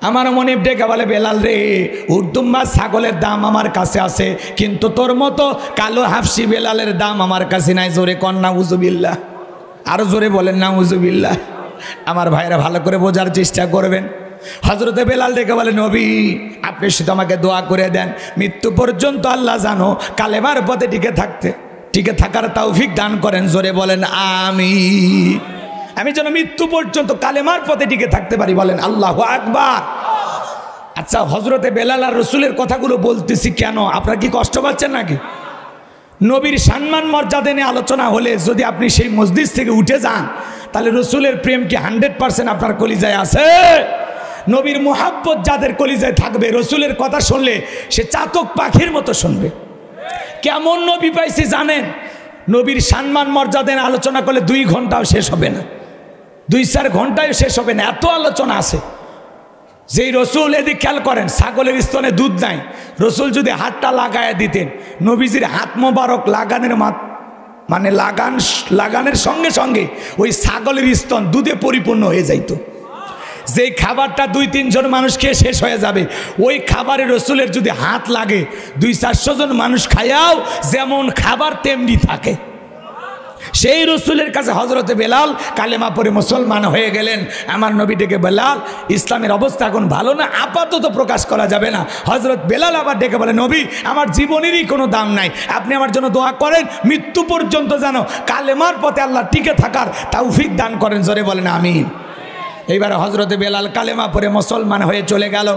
আমার মনিব ডেকে বলে, বেলাল রে, উট দুম্বা ছাগলের দাম আমার কাছে আছে, কিন্তু তোর মতো কালো হাফসি বেলালের দাম আমার কাছে নাই। জোরে কন নাউজুবিল্লাহ, আরো জোরে বলেন নাউজুবিল্লাহ। আমার ভাইরা ভালো করে বোঝার চেষ্টা করবেন। হযরতে বেলাল ডেকে বলে, নবী আপনি শুধু আমাকে দোয়া করে দেন, মৃত্যু পর্যন্ত আল্লাহ জানো কালেমার পথে টিকে থাকার তৌফিক দান করেন। জোরে বলেন আমিন। আমি যেন মৃত্যু পর্যন্ত কালেমার পথে টিকে থাকতে পারি, বলেন আল্লাহু আকবার। আচ্ছা, হযরতে বেলাল আর রসুলের কথাগুলো বলতেছি কেন? আপনারা কি কষ্ট পাচ্ছেন নাকি? নবীর সম্মান মর্যাদা নিয়ে আলোচনা হলে যদি আপনি সেই মজলিস থেকে উঠে যান, তাহলে রসুলের প্রেম কি 100% আপনার কলিজায় আছে? নবীর মুহাব্বত যাদের কলিজায় থাকবে, রসুলের কথা শুনলে সে চাতক পাখির মতো শুনবে। কেমন নবী পাইছি জানেন? নবীর সম্মান মর্যাদা নিয়ে আলোচনা করলে 2 ঘন্টাও শেষ হবে না, 2-4 ঘন্টায় শেষ হবে না, এত আলোচনা আছে। যেই রসুল, এদিক খেয়াল করেন, ছাগলের স্তনে দুধ নাই, রসুল যদি হাতটা লাগায় দিতেন, নবীজির হাত মোবারক লাগানের সঙ্গে সঙ্গে ওই ছাগলের স্তন দুধে পরিপূর্ণ হয়ে যাইত। যেই খাবারটা 2-3 জন মানুষ খেয়ে শেষ হয়ে যাবে, ওই খাবারে রসুলের যদি হাত লাগে 200-400 জন মানুষ খায়াও যেমন খাবার তেমনি থাকে। সেই রসুলের কাছে হযরতে বেলাল কালেমা পড়ে মুসলমান হয়ে গেলেন। আমার নবী ডেকে, বেলাল ইসলামের অবস্থা এখন ভালো না, আপাতত প্রকাশ করা যাবে না। হযরত বেলাল আবার ডেকে বলে, নবী আমার জীবনেরই কোনো দাম নাই, আপনি আমার জন্য দোয়া করেন, মৃত্যু পর্যন্ত যেন কালেমার পথে আল্লাহ টিকে থাকার তৌফিক দান করেন। জোরে বলেন আমিন। এইবার হযরতে বেলাল কালেমা পড়ে মুসলমান হয়ে চলে গেল।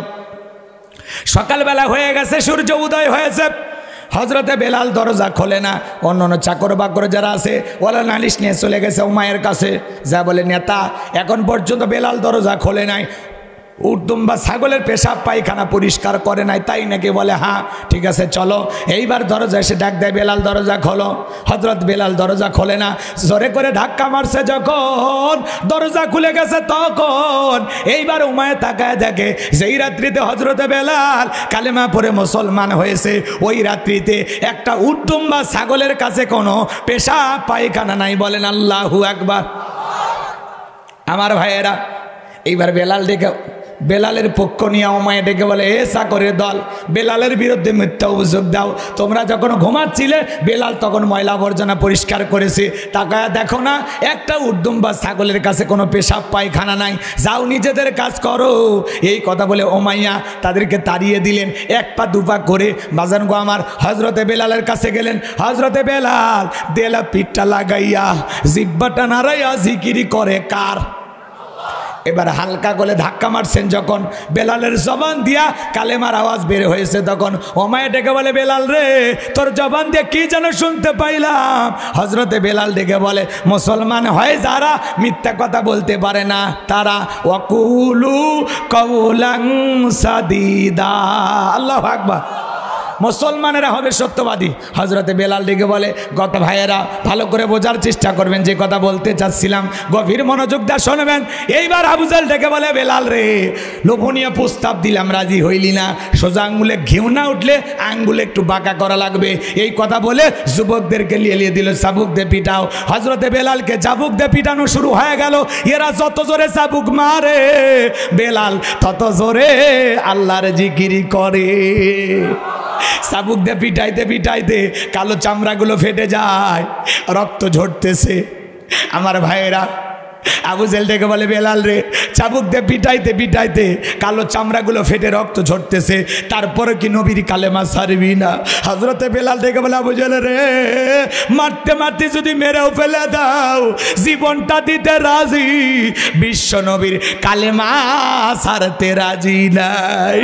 সকালবেলা হয়ে গেছে, সূর্য উদয় হয়েছে। হযরতে বেলাল দরজা খোলে না। অন্য চাকর বাকর যারা আছে ওরা নালিশ নিয়ে চলে গেছে উমাইয়ের কাছে, যা বলে, নেতা এখন পর্যন্ত বেলাল দরজা খোলে নাই, উট দুম্বা ছাগলের পেশাব পায়খানা পরিষ্কার করে নাই, তাই নাকি? বলে হ্যাঁ, ঠিক আছে চলো। এইবার দরজা এসে ডাক দেয়, বেলাল দরজা খোলো। হযরত বেলাল দরজা খোলে না, জোরে করে ধাক্কা মারছে যখন দরজা খুলে গেছে, তখন এইবার উমায়ে তাকায় দেখে যেই রাত্রিতে হযরতে বেলাল কালেমা পড়ে মুসলমান হয়েছে, ওই রাত্রিতে একটা উট দুম্বা ছাগলের কাছে কোনো পেশাব পায়খানা নাই। বলেন আল্লাহু আকবার। আমার ভাইয়েরা, এইবার বেলাল ডেকে, বেলালের পক্ষ নিয়ে উমাইয়া ডেকে বলে, এ চাকরের দল, বেলালের বিরুদ্ধে মিথ্যা অভিযোগ দাও। তোমরা যখন ঘুমাচ্ছিলে বেলাল তখন ময়লা আবর্জনা পরিষ্কার করেছে, তাকায়া দেখো না একটা উট দুম্বা ছাগলের কাছে কোনো পেশাব পায়খানা নাই, যাও নিজেদের কাজ করো। এই কথা বলে উমাইয়া তাদেরকে তাড়িয়ে দিলেন। 1 পা 2 পা করে বাজান গো আমার হযরতে বেলালের কাছে গেলেন। হযরতে বেলাল দেলা পিঠটা লাগাইয়া জিহ্বাটা নাড়াইয়া জিকিরি করে কার? এবার হালকা করে ধাক্কা মারছেন যখন বেলালের জবান দিয়া কালেমার আওয়াজ বের হয়েছে, তখন উমাইয়া ডেকে বলে, বেলাল রে তোর জবান দিয়ে কি যেন শুনতে পাইলাম। হযরতে বেলাল ডেকে বলে, মুসলমান হয় যারা মিথ্যা কথা বলতে পারে না তারা, ওয়াকুলু কাউলান সাদিদা। আল্লাহু আকবার। মুসলমানেরা হবে সত্যবাদী। হযরতে বেলাল ডেকে বলে, গত ভাইয়েরা ভালো করে বোঝার চেষ্টা করবেন, যে কথা বলতে চাচ্ছিলাম গভীর মনোযোগ দিয়ে শুনবেন। এইবার আবু জাহেল ডেকে বলে, বেলাল রে লোভনীয় প্রস্তাব দিলাম, রাজি হইলি না, সোজা আঙ্গুলে ঘিউ না উঠলে আঙ্গুলে একটু বাঁকা করা লাগবে। এই কথা বলে যুবকদেরকে লিয়ে দিল, চাবুক দিয়ে পিটাও। হযরতে বেলালকে চাবুক দিয়ে পিটানো শুরু হয়ে গেল। এরা যত জোরে চাবুক মারে বেলাল তত জোরে আল্লাহর জিকিরি করে। চাবুক দিয়ে পিটাইতে পিটাইতে কালো চামড়াগুলো ফেটে যায়, রক্ত ঝরতেছে। আমার ভাইয়েরা, আবু জাহেল ডেকে বলে, বেলাল রে চাবুক দিয়ে পিটাইতে পিটাইতে কালো চামড়াগুলো ফেটে রক্ত ঝরতেছে, তারপরে কি নবীর কালেমা ছাড়বি না? হযরতে বেলাল ডেকে বলে, আবু জাহেল রে মারতে মারতে যদি মেরেও ফেলে দাও জীবনটা দিতে রাজি, বিশ্ব নবীর কালেমা ছাড়তে রাজি নাই।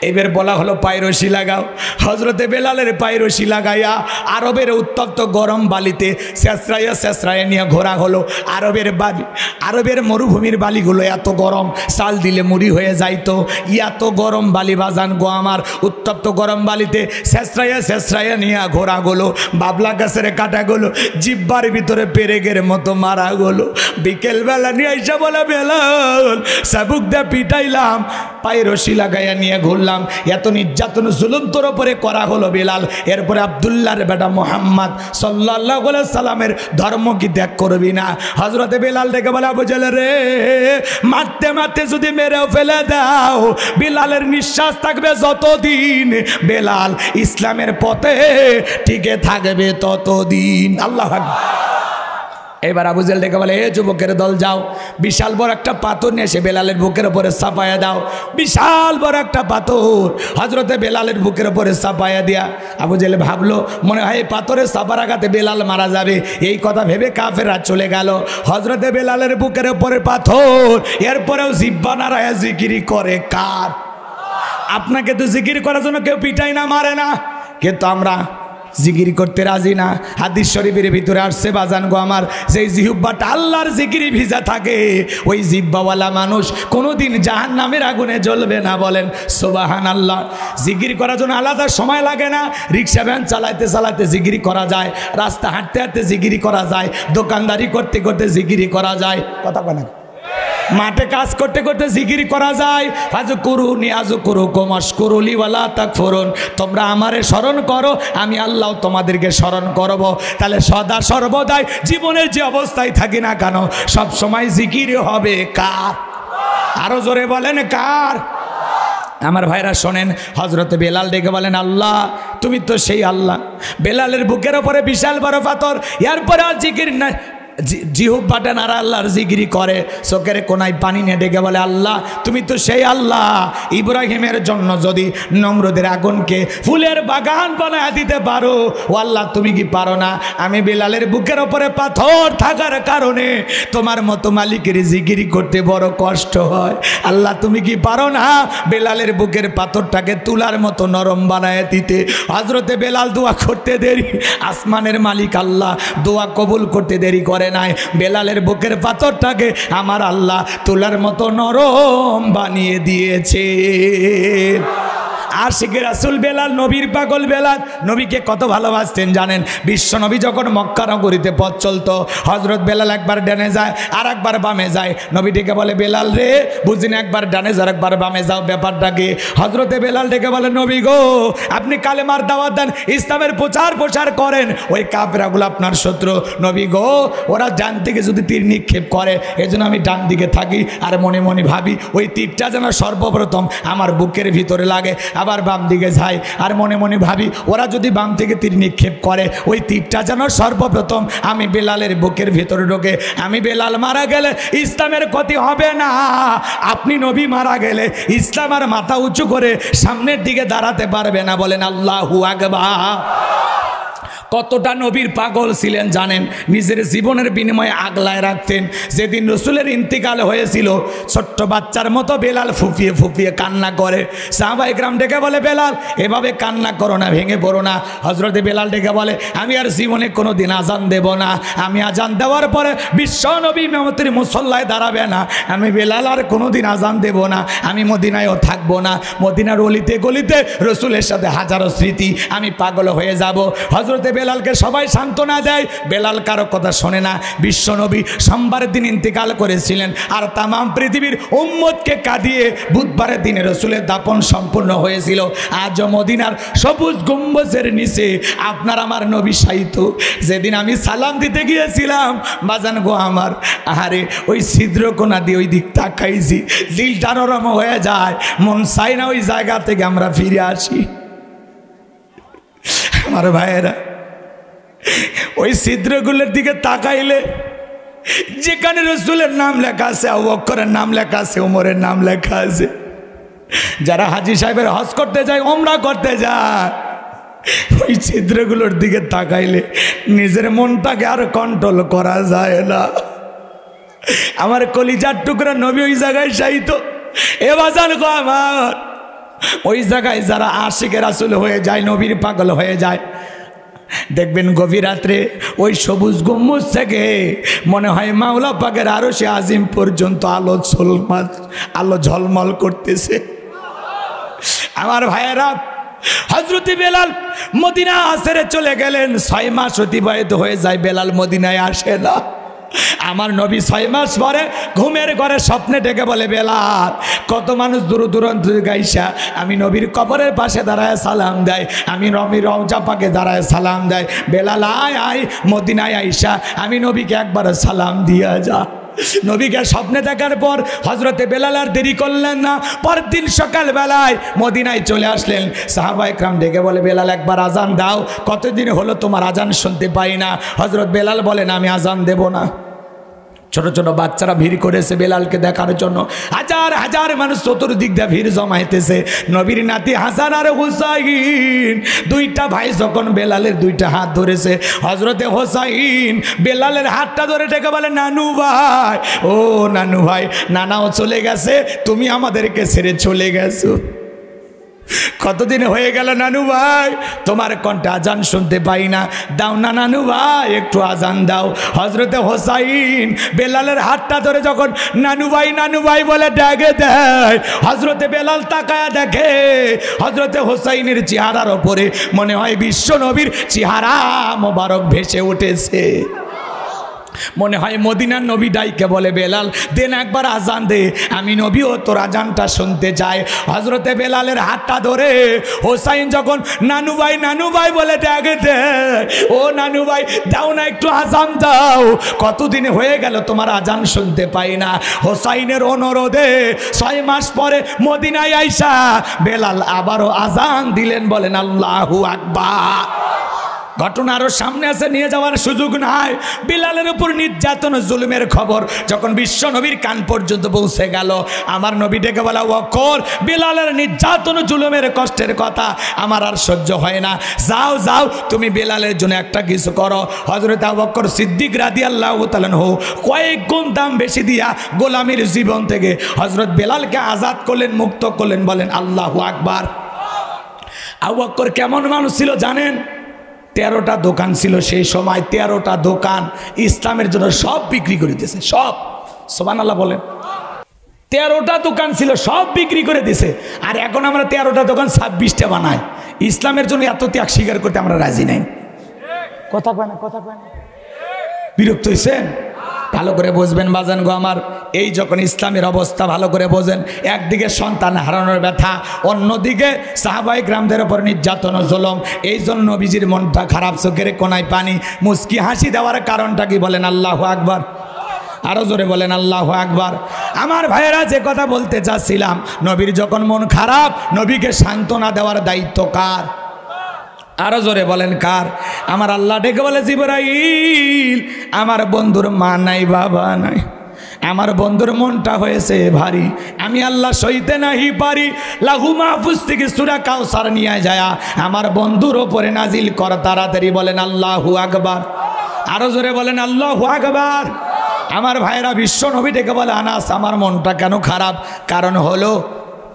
এবার বলা হলো পায়রশি লাগাও। হযরতে বেলালের পায়রশি লাগাইয়া আরবের উত্তপ্ত গরম বালিতে শেষরাইয়া শেষরাইয়া নিয়ে ঘোরা হলো। আরবের মরুভূমির বালিগুলো এত গরম, চাল দিলে মুড়ি হয়ে যাইতো। এত গরম বালি বাজান গো আমার, উত্তপ্ত গরম বালিতে শেষরাইয়া শেষরাইয়া নিয়ে ঘোরা গেলো। বাবলা গাছের কাটাগুলো জিব্বার ভিতরে পেরেকের মতো মারা গেলো। বিকেলবেলা নিয়ে এসে বলে, বেলাল চাবুক দিয়ে পিটাইলাম, পায়রশি লাগাইয়া নিয়ে ঘুরলাম, এত নির্যাতন জুলুম তোর উপরে করা হলো বেলাল, এরপরে আব্দুল্লাহর বেটা মুহাম্মদ সাল্লাল্লাহু আলাইহি সাল্লামের ধর্ম কি ত্যাগ করবি না? হযরতে বেলাল ডেকে বলে, আবু জেহেল রে, মারতে মারতে যদি মেরেও ফেলে দাও, বেলালের নিঃশ্বাস থাকবে যতদিন, বেলাল ইসলামের পথে টিকে থাকবে ততদিন। আল্লাহু আকবার। এবার আবু জেহেল ডেকে বলে, এ যুবকের দল, যাও, বিশাল বড় একটা পাথর নিয়ে এসে বেলালের বুকের উপরে চাপায়া দাও। বিশাল বড় একটা পাথর হযরতে বেলালের বুকের উপরে চাপায়া দিয়া আবু জেহেল ভাবলো, মনে হয় এই পাথরের চাপার আঘাতে বেলাল মারা যাবে। এই কথা ভেবে কাফেররা চলে গেল। হযরতে বেলালের বুকের উপরে পাথর, এরপরেও জিহ্বা নাড়ায়া জিকিরি করে কার? আপনাকে তো জিকির করার জন্য কেউ পিটাই না, মারে না, কিন্তু আমরা জিকির করতে রাজি না। হাদিস শরীফের ভিতরে আসছে বাজান গো আমার, যেই জিহ্বাটা আল্লাহর জিকিরে ভিজা থাকে, ওই জিহ্বাওয়ালা মানুষ কোনোদিন জাহান্নামের আগুনে জ্বলবে না। বলেন সুবহানাল্লাহ। জিকির করার জন্য আলাদা সময় লাগে না। রিক্সা ভ্যান চালাইতে চালাইতে জিকির করা যায়, রাস্তা হাঁটতে হাঁটতে জিকির করা যায়, দোকানদারি করতে করতে জিকির করা যায়, কথা কয় না, মাঠে কাজ করতে করতে জিকির করা যায়। ফাজকুরুনি আযকুরুকুম ওয়াশকুরুলি ওয়ালা তাকফুরুন, তোমরা আমারে স্মরণ করো, আমি আল্লাহ তোমাদেরকে স্মরণ করব। তাহলে সদা সর্বদাই জীবনের যে অবস্থায় থাকি না কেন, সব সময় জিকির হবে কার? আরো জোরে বলেন কার? আমার ভাইরা শোনেন, হযরতে বেলাল ডেকে বলেন, আল্লাহ তুমি তো সেই আল্লাহ। বেলালের বুকের ওপরে বিশাল বড় পাথর, এরপরে আর জিকির না, জিহ্বাটা নারা আল্লাহর জিকিরি করে, চোখের কোনায় পানি নিয়ে ডেকে বলে, আল্লাহ তুমি তো সেই আল্লাহ, ইব্রাহিমের জন্য যদি নমরুদের আগুনকে ফুলের বাগান বানায় দিতে পারো, ও আল্লাহ তুমি কি পারো না? আমি বেলালের বুকের ওপরে পাথর থাকার কারণে তোমার মতো মালিকের জিকিরি করতে বড় কষ্ট হয়, আল্লাহ তুমি কি পারো না বেলালের বুকের পাথরটাকে তুলার মতো নরম বানায় দিতে? হযরতে বেলাল দোয়া করতে দেরি, আসমানের মালিক আল্লাহ দোয়া কবুল করতে দেরি করে নাই। বেলালের বুকের পাথরটাকে আমার আল্লাহ তুলার মতো নরম বানিয়ে দিয়েছে। আশিকে রাসূল বেলাল, নবীর পাগল বেলাল, নবীকে কত ভালোবাসতেন জানেন? বিশ্ব নবী যখন মক্কা নগরীতে পথ চলতো, হযরত বেলাল একবার ডানে যায় আর একবার বামে যায়। নবী ডেকে বলে, বেলাল রে, বুঝি না, একবার ডানে যাও একবার বামে যাও, ব্যাপারটা কি? হযরতে বেলাল ডেকে বলে, নবী গো, আপনি কালেমার দাওয়াত দেন, ইসলামের প্রচার করেন, ওই কাফেরগুলো আপনার শত্রু। নবী গো, ওরা ডান দিকে যদি তীর নিক্ষেপ করে, এজন্য আমি ডান দিকে থাকি আর মনে মনে ভাবি ওই তীরটা যেন সর্বপ্রথম আমার বুকের ভিতরে লাগে। আবার বাম দিকে যাই আর মনে মনে ভাবি ওরা যদি বাম থেকে তীর নিক্ষেপ করে, ওই তীরটা যেন সর্বপ্রথম আমি বেলালের বুকের ভিতরে ঢোকে। আমি বেলাল মারা গেলে ইসলামের ক্ষতি হবে না, আপনি নবী মারা গেলে ইসলাম আর মাথা উঁচু করে সামনের দিকে দাঁড়াতে পারবে না। বলেন আল্লাহু আকবার। কতটা নবীর পাগল ছিলেন জানেন? নিজের জীবনের বিনিময়ে আগলায় রাখতেন। যেদিন রসুলের ইন্তিকাল হয়েছিল, ছোট্ট বাচ্চার মতো বেলাল ফুপিয়ে ফুপিয়ে কান্না করে। সাহাবায়ে কেরাম ডেকে বলে, বেলাল এভাবে কান্না করো না, ভেঙে পড়ো না। হযরতে বেলাল ডেকে বলে, আমি আর জীবনে কোনো দিন আজান দেব না। আমি আজান দেওয়ার পরে বিশ্ব নবী মেমতের মুসল্লায় দাঁড়াবে না, আমি বেলাল আর কোনো দিন আজান দেব না। আমি মদিনায়ও থাকবো না। মদিনার অলিতে গলিতে রসুলের সাথে হাজারো স্মৃতি, আমি পাগল হয়ে যাব। হযরতে বেলালকে সবাই সান্ত্বনা দেয়, বেলাল কারো কথা শোনে না। বিশ্বনবী সোমবারের দিন ইন্তিকাল করেছিলেন, আর তামাম পৃথিবীর উম্মতকে কাঁদিয়ে বুধবারের দিনে রসুলের দাফন সম্পূর্ণ হয়েছিল। আজ মদিনার সবুজ গম্বুজের নিচে আপনার আমার নবী শায়িত। যেদিন আমি সালাম দিতে গিয়েছিলাম, বাজান গো আমার, আরে ওই ছিদ্রকোনা দিয়ে ওই দিক তাকাইছি, দিলটা নরম হয়ে যায়, মন চাই না ওই জায়গা থেকে আমরা ফিরে আসি। আমার ভাইয়েরা, ওই ছিদ্রগুলোর দিকে তাকাইলে যেখানে রসুলের নাম লেখা আছে, আবু বকরের নাম লেখা আছে, ওমরের নাম লেখা আছে, যারা হাজী সাহেবের হজ করতে যায়, ওমরা করতে যায়, ওই ছিদ্রগুলোর দিকে তাকাইলে নিজের মনটাকে আর কন্ট্রোল করা যায় না। আমার কলিজার টুকরা নবী ওই জায়গায় শায়িত। এ বাজান গো আমার, ওই জায়গায় যারা আশিকে রাসূল হয়ে যায়, নবীর পাগল হয়ে যায়, দেখবেন গভীর রাত্রে ওই সবুজ গম্বুজ থেকে মনে হয় মাওলা পাকের আরশে আজিম পর্যন্ত আলো ঝলমল করতেছে। আমার ভাইয়েরা, হযরত বেলাল মদিনা ছেড়ে চলে গেলেন। 6 মাস অতিবাহিত হয়ে যায়, বেলাল মদিনায় আসে না। আমার নবী 6 মাস পরে ঘুমের ঘরে স্বপ্নে ডেকে বলে, বেলাল, কত মানুষ দূর দূরান্ত গাইসা আমি নবীর কবরের পাশে দাঁড়ায় সালাম দেয়, আমি নবীর রওজা পাকে দাঁড়ায় সালাম দেয়। বেলাল আয় আয় মদিনায় আইসা আমি নবীকে একবার সালাম দিয়া যা। নবীকে স্বপ্নে দেখার পর হজরতে বেলাল আর দেরি করলেন না, পরের দিন সকালবেলায় মদিনায় চলে আসলেন। সাহাবা একরাম ডেকে বলে, বেলাল একবার আজান দাও, কতদিন হলো তোমার আজান শুনতে পাই না। হজরত বেলাল বলেন, আমি আজান দেব না। ছোট ছোট বাচ্চারা ভিড় করেছে বেলালকে দেখার জন্য, হাজার হাজার মানুষ চতুর্দিক দিয়ে ভিড় জমাইতেছে। নবীর নাতি হাসান আর হুসাইন দুইটা ভাই যখন বেলালের দুইটা হাত ধরেছে, হজরতে হুসাইন বেলালের হাতটা ধরে ডেকে বলে, নানু ভাই, ও নানু ভাই, নানাও চলে গেছে, তুমি আমাদেরকে ছেড়ে চলে গেছো। কতদিন হয়ে গেল নানু ভাই, তোমার কণ্ঠে আজান শুনতে পাই না, দাও না নানু ভাই একটু আজান দাও। হজরতে হোসাইন বেলালের হাতটা ধরে যখন নানু ভাই বলে ডেকে দেয়, হজরতে বেলাল তাকায়া দেখে হজরতে হোসাইনের চেহারার ওপরে মনে হয় বিশ্ব নবীর চেহারা মোবারক ভেসে উঠেছে। মনে হয় মদিনার নবী ডাইকে বলে, বেলাল দেন একবার আজান দে, আমি নবীও তোর আজানটা শুনতে চাই। হজরতে বেলালের হাতটা ধরে হোসাইন যখন নানু ভাই বলে ডাকে দে, ও নানু ভাই দাও না একটু আজান দাও, কতদিন হয়ে গেল তোমার আজান শুনতে পাই না। হোসাইনের অনুরোধে 6 মাস পরে মদিনায় আইসা বেলাল আবারও আজান দিলেন। বলেন আল্লাহু আকবার। ঘটনা আরো সামনে আছে, নিয়ে যাওয়ার সুযোগ নাই। বিলালের উপর নির্যাতন জুলুমের খবর যখন বিশ্ব নবীর কান পর্যন্ত পৌঁছে গেল, আমার নবী ডেকে বলা, ওয়াক্কর বিলালের নির্যাতন জুলুমের কষ্টের কথা আমার আর সহ্য হয় না, যাও যাও তুমি বিলালের জন্য একটা কিছু করো। হযরত আবু বকর সিদ্দিক রাদিয়াল্লাহু তাআলা আনহু কয়েক গুণ দাম বেশি দিয়া গোলামীর জীবন থেকে হযরত বেলালকে আজাদ করলেন, মুক্ত করলেন। বলেন আল্লাহু আকবার। আবু বকর কেমন মানুষ ছিল জানেন? 13টা দোকান ছিল সেই সময়, 13টা দোকান ইসলামের জন্য সব বিক্রি করে দিয়েছে, সব। সুবহানাল্লাহ বলেন। 13টা দোকান ছিল, সব বিক্রি করে দিয়েছে। আর এখন আমরা 13টা দোকান 26টা বানাই। ইসলামের জন্য এত ত্যাগ স্বীকার করতে আমরা রাজি নাই। কথা কয় না, কথা কয় না। বিরক্ত হয়েছেন? ভালো করে বুঝবেন বাজান গো আমার, এই যখন ইসলামের অবস্থা ভালো করে বোঝেন, একদিকে সন্তান হারানোর ব্যথা, অন্যদিকে সাহাবায়ে কেরামদের উপর নির্যাতন ও জুলুম, এই জন্য নবীজির মনটা খারাপ, চোখের কোনায় পানি, মুস্কি হাসি দেওয়ার কারণটা কি? বলেন আল্লাহু আকবার। আরো জোরে বলেন আল্লাহু আকবার। আমার ভাইয়েরা, যে কথা বলতে চাচ্ছিলাম, নবীর যখন মন খারাপ, নবীকে সান্ত্বনা দেওয়ার দায়িত্ব কার? আরো জোরে বলেন কার? আমার আল্লাহ ডেকে বলে, জিবরাইল আমার বন্ধুর মা নাই, বাবা নাই, আমার বন্ধুর মনটা হয়েছে ভারী, আমি আল্লাহ সইতে নাহি পারি, লাহু মাহফুজ থেকে সূরা কাউসার নিয়ে যায় আমার বন্ধুর ওপরে নাজিল কর তাড়াতাড়ি। বলেন আল্লাহু আকবার। আরো জোরে বলেন আল্লাহু আকবার। আমার ভাইয়েরা, বিশ্ব নবী ডেকে বলে, আনাস আমার মনটা কেন খারাপ? কারণ হলো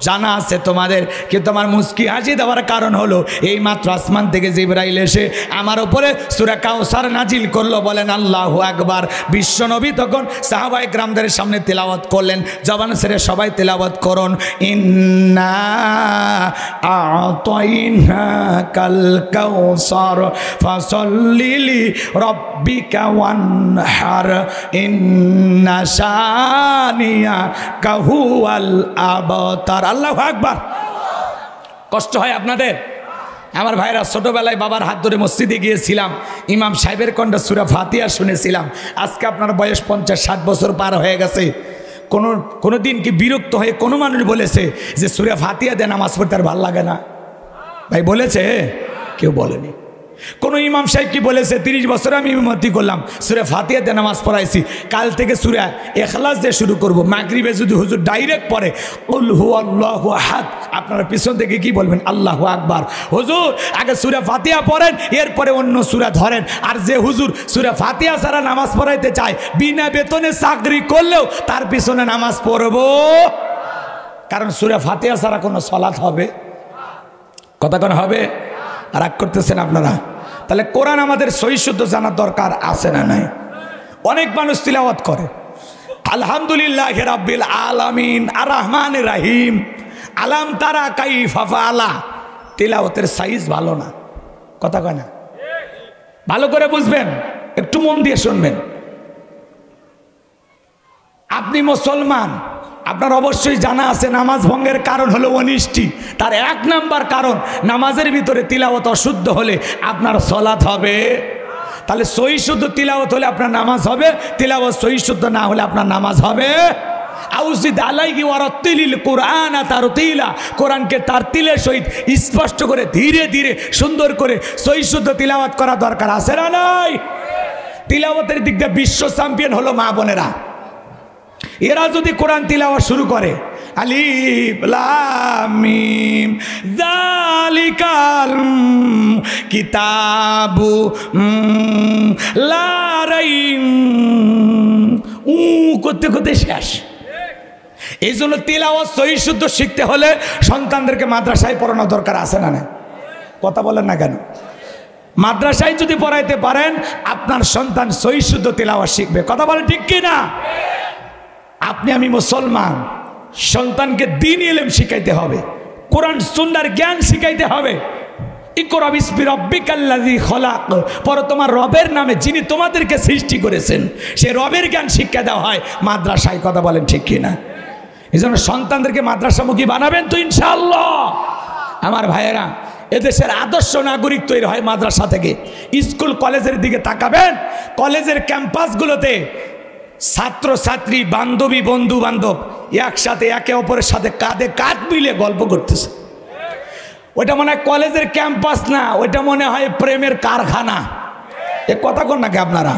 জানা আছে তোমাদের, কিন্তু আমার মুস্কি হাসি দেওয়ার কারণ হলো এই মাত্র আসমান থেকে জিবরাইল এসে আমার উপরে সূরা কাউসার নাজিল করলো। বলেন আল্লাহু আকবার। বিশ্ব নবী তখন সাহাবায়ে কেরামদের সামনে তেলাওয়াত করলেন, জবান ছেড়ে সবাই তেলাওয়াত করুন, ইন্না আ'তাইনাকাল কাউসার ফাসাল্লি লিরাব্বিকা ওয়ানহার ইন্না শানিয়াকা হুয়াল আবতার। আল্লাহু আকবার। কষ্ট হয় আপনাদের? আমার ভাইরা, ছোটবেলায় বাবার হাত ধরে মসজিদে গিয়েছিলাম, ইমাম সাহেবের কণ্ঠে সূরা ফাতিহা শুনেছিলাম। আজকে আপনার বয়স 50-60 বছর পার হয়ে গেছে। কোনো দিন কি বিরক্ত হয়ে কোনো মানুষ বলেছে যে সূরা ফাতিহা দিয়ে নামাজ পড়তে আর ভালো লাগে না? ভাই বলেছে? কেউ বলেনি। কোন ইমাম সাহেব কি বলেছে? 30 বছর আমি ইমামতি করলাম, সূরা ফাতিহা দিয়ে নামাজ পড়াইছি, কাল থেকে সূরা ইখলাস দিয়ে শুরু করব। মাগরিবে যদি হুজুর ডাইরেক্ট পড়ে কুল হুয়াল্লাহু আহাদ, আপনারা পিছন থেকে কি বলবেন? আল্লাহু আকবার। হুজুর আগে সূরা ফাতিহা পড়েন, এরপরে অন্য সূরা ধরেন। আর যে হুজুর সূরা ফাতিহা ছাড়া নামাজ পড়াইতে চায়, বিনা বেতনে চাকরি করলেও তার পিছনে নামাজ পড়ব, কারণ সূরা ফাতিহা ছাড়া কোনো সালাত হবে? কথা কোন হবে? রাগ করতেছেন আপনারা? তাহলে কোরআন আমাদের সহি শুদ্ধ জানার দরকার আছে না নাই? অনেক মানুষ তিলাওয়াত করে আলহামদুলিল্লাহি রাব্বিল আলামিন আর রহমানির রহিম আলাম তারা কাইফা ফাআলা, তিলাওয়াতের সাইজ ভালো না। কথা কয় না? ভালো করে বুঝবেন, একটু মন দিয়ে শুনবেন। আপনি মুসলমান, আপনার অবশ্যই জানা আছে নামাজ ভঙ্গের কারণ হলো অনিষ্টি। তার 1 নাম্বার কারণ, নামাজের ভিতরে তিলাওয়াত অশুদ্ধ হলে আপনার সলাত হবে। তাহলে সহি শুদ্ধ তিলাওয়াত হলে আপনার নামাজ হবে, তিলাওয়াত সহি শুদ্ধ না হলে আপনার নামাজ হবে। আউজিদ আলাইহি ওয়ারাত্তিলিল কুরআন তারতিলা, কোরআনকে তারতিলের সহিত স্পষ্ট করে ধীরে ধীরে সুন্দর করে সহি শুদ্ধ তিলাওয়াত করা দরকার আছে না নাই? তিলাওয়াতের দিক দিয়ে বিশ্ব চ্যাম্পিয়ন হলো মা বোনেরা। এরা যদি কোরআন তিলাওয়াত শুরু করে, আলিফ লাম মিম যালিকাল কিতাবু লা রাইব করতে করতে শেষ। এই জন্য তিলাওয়াত সহি শুদ্ধ শিখতে হলে সন্তানদেরকে মাদ্রাসায় পড়ানো দরকার আছে না না? কথা বলেন না কেন? মাদ্রাসায় যদি পড়াইতে পারেন আপনার সন্তান সহি শুদ্ধ তিলাওয়াত শিখবে। কথা বলেন ঠিক কি না? আপনি আমি মুসলমান, সন্তানকে দ্বীন ইলম শিখাইতে হবে, কোরআন সুন্নাহর জ্ঞান শিখাইতে হবে। ইকরা বিসমি রাব্বিকাল্লাযী খলাক, পড়ো তোমার রবের নামে যিনি তোমাদেরকে সৃষ্টি করেছেন, সে রবের জ্ঞান শিক্ষা দেওয়া হয় মাদ্রাসায়। কথা বলেন ঠিক কি না? এই জন্য সন্তানদেরকে মাদ্রাসামুখী বানাবেন তো ইনশাআল্লাহ। আমার ভাইয়েরা, এদেশের আদর্শ নাগরিক তৈরি হয় মাদ্রাসা থেকে। স্কুল কলেজের দিকে তাকাবেন, কলেজের ক্যাম্পাসগুলোতে ছাত্র ছাত্রী, বান্ধবী, বন্ধু বান্ধব একসাথে একে অপরের সাথে কাঁধে কাঁধ মিলে গল্প করতেছে। ওইটা মনে হয় কলেজের ক্যাম্পাস না, ওইটা মনে হয় প্রেমের কারখানা। এ কথা কোন নাকি আপনারা?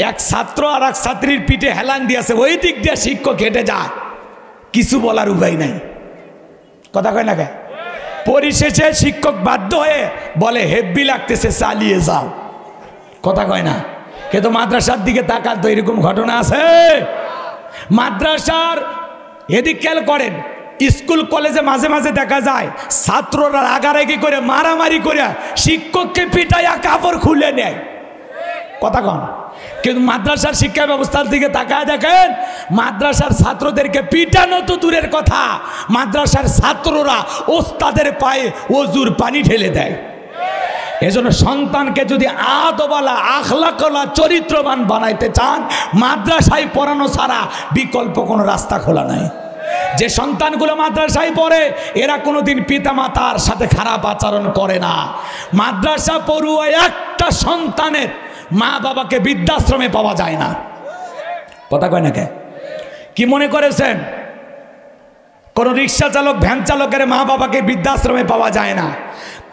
এক ছাত্র আর এক ছাত্রীর পিঠে হেলান দিয়েছে, ওই দিক দিয়ে শিক্ষক হেঁটে যায়, কিছু বলার উপায় নাই। কথা কয় না কে? পরিশেষে শিক্ষক বাধ্য হয়ে বলে হেব্বি লাগতেছে, চালিয়ে যাও। কথা কয় না? কিন্তু মাদ্রাসার দিকে তাকান তো এরকম ঘটনা আছে। মাদ্রাসার এদিক খেয়াল করেন, স্কুল কলেজে মাঝে মাঝে দেখা যায় ছাত্ররা রাগারাগি করে মারামারি করে শিক্ষককে পিটাইয়া কাপড় খুলে নেয়। কথা কন? কিন্তু মাদ্রাসার শিক্ষা ব্যবস্থার দিকে তাকায় দেখেন, মাদ্রাসার ছাত্রদেরকে পিটানো তো দূরের কথা, মাদ্রাসার ছাত্ররা ওস্তাদের পায়ে ওজুর পানি ঢেলে দেয়। এজন্য সন্তানকে যদি আদবালা, আখলাকওয়ালা, চরিত্রবান বানাইতে চান, মাদ্রাসায় পড়ানো ছাড়া বিকল্প কোনো রাস্তা খোলা নাই। যে সন্তানগুলো মাদ্রাসায় পড়ে এরা কোনোদিন পিতামাতার সাথে খারাপ আচরণ করে না। মাদ্রাসা পড়ুয়া একটা সন্তানের মা বাবাকে বৃদ্ধাশ্রমে পাওয়া যায় না। কথা কয় না কে? কি মনে করেছেন কোন রিক্সা চালক, ভ্যান চালকের মা বাবাকে বৃদ্ধাশ্রমে পাওয়া যায় না?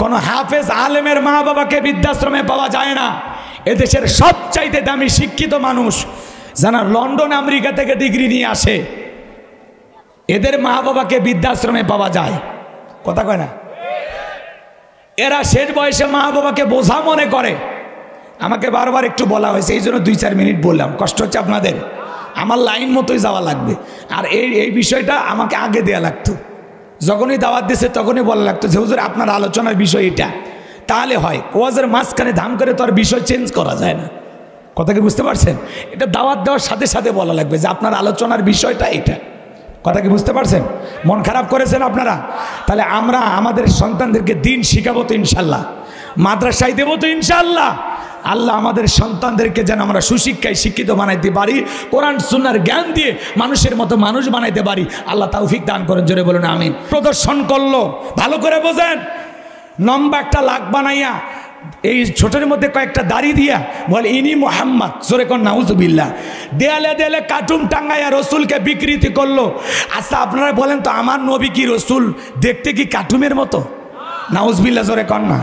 কোন হাফেজ আলেমের মা বাবাকে বৃদ্ধাশ্রমে পাওয়া যায় না? এদেশের সবচাইতে দামি শিক্ষিত মানুষ যারা লন্ডন আমেরিকা থেকে ডিগ্রি নিয়ে আসে, এদের মা বাবাকে বৃদ্ধাশ্রমে পাওয়া যায়। কথা কয় না? এরা শেষ বয়সে মা বাবাকে বোঝা মনে করে। আমাকে বারবার একটু বলা হয়েছে, এই জন্য 2-4 মিনিট বললাম। কষ্ট হচ্ছে আপনাদের? আমার লাইন মতোই যাওয়া লাগবে। আর এই বিষয়টা আমাকে আগে দেওয়া লাগতো, যখনই দাওয়াত দিয়েছে তখনই বলা লাগতো যে হুজুর আপনার আলোচনার বিষয় এটা, তাহলে হয়। ওয়াজের মাঝখানে ধাম করে তো আর বিষয় চেঞ্জ করা যায় না। কথা কি বুঝতে পারছেন? এটা দাওয়াত দেওয়ার সাথে সাথে বলা লাগবে যে আপনার আলোচনার বিষয়টা এটা। কথা কি বুঝতে পারছেন? মন খারাপ করেছেন আপনারা? তাহলে আমরা আমাদের সন্তানদেরকে দিন শিখাবো তো ইনশাল্লাহ, মাদ্রাসায় দেবো তো ইনশাল্লাহ। আল্লাহ আমাদের সন্তানদেরকে যেন আমরা সুশিক্ষায় শিক্ষিত বানাইতে পারি, কোরআন সুন্নাহর জ্ঞান দিয়ে মানুষের মতো মানুষ বানাইতে পারি। আল্লাহ তৌফিক দান করেন, জোরে বলুন আমিন। প্রদর্শন করলো, ভালো করে বোঝেন। লম্বা একটা লাক বানাইয়া এই ছোটের মধ্যে কয়েকটা দাড়ি দিয়া বলে ইনি মোহাম্মদ, জোরে কোন নাউজুবিল্লাহ। দেয়ালে দেয়ালে কার্টুন টাঙ্গাইয়া রসুলকে বিকৃতি করলো। আচ্ছা আপনারা বলেন তো, আমার নবী কি রসুল দেখতে কি কার্টুনের মতো? নাউজুবিল্লাহ, জোরে কোন না।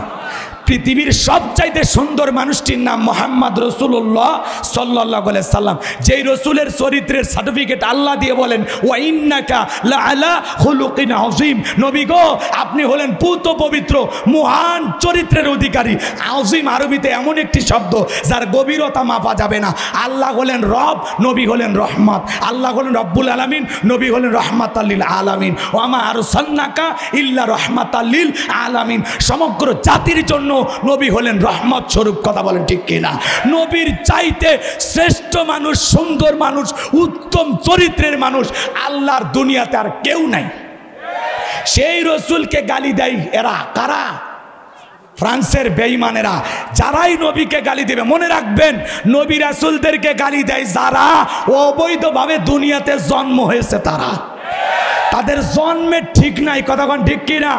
পৃথিবীর সবচাইতে সুন্দর মানুষটির নাম মোহাম্মদ রসুল্লাহ সাল্লাল্লাহু আলাইহি সাল্লাম। যেই রসুলের চরিত্রের সার্টিফিকেট আল্লাহ দিয়ে বলেন ওয়া ইন্নাকা লাআলা খুলুকিন আযীম, নবী গো আপনি হলেন পুত পবিত্র মহান চরিত্রের অধিকারী। আযীম আরবিতে এমন একটি শব্দ যার গভীরতা মাপা যাবে না। আল্লাহ হলেন রব, নবী হলেন রহমত। আল্লাহ হলেন রব্বুল আলামিন, নবী হলেন রহমাতাল লিল আলামিন। ওয়া মা আরসালনাকা ইল্লা রহমাতাল লিল আলামিন। সমগ্র জাতির জন্য নবী হলেন রহমত স্বরূপ। কথা বলেন ঠিক কিনা? নবীর চাইতে শ্রেষ্ঠ মানুষ, সুন্দর মানুষ, উত্তম চরিত্রের মানুষ আল্লাহর দুনিয়াতে আর কেউ নাই। সেই রসুলকে গালি দেয় এরা। কারা? ফ্রান্সের বেঈমানেরা যারাই নবীকে গালি দেবে, মনে রাখবেন নবী রাসূলদেরকে গালি দেয় যারা অবৈধভাবে দুনিয়াতে জন্ম হয়েছে, তাদের জন্মের ঠিক নাই। কথা কোন ঠিক কিনা?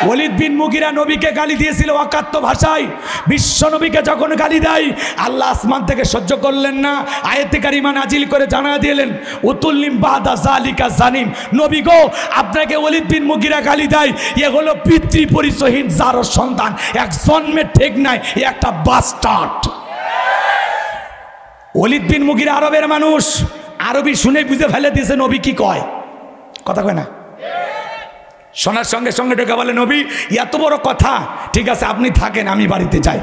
ওয়ালিদ বিন মুগিরা নবীকে গালি দিয়েছিল অকাত্য ভাষায়। বিশ্ব নবীকে যখন গালি দেয় আল্লাহ আসমান থেকে সহ্য করলেন না, আয়াতে কারিমা নাজিল করে জানা দিলেন উতুল্লিম বাদা জালিকা জানিম, নবী গো আপনাকে ওয়ালিদ বিন মুগিরা গালি দেয়, এ হলো পিতৃ পরিচয়হীন যারও সন্তান, এক জন্মের ঠিক নাই, এ একটা বাস্টার্ড। ওয়ালিদ বিন মুগিরা আরবের মানুষ, আরবি শুনে বুঝে ফেলে দিয়েছে নবী কি কয়। কথা কয় না? শোনার সঙ্গে সঙ্গে ঢোকে বলে নবী এত বড় কথা, ঠিক আছে আপনি থাকেন আমি বাড়িতে যাই।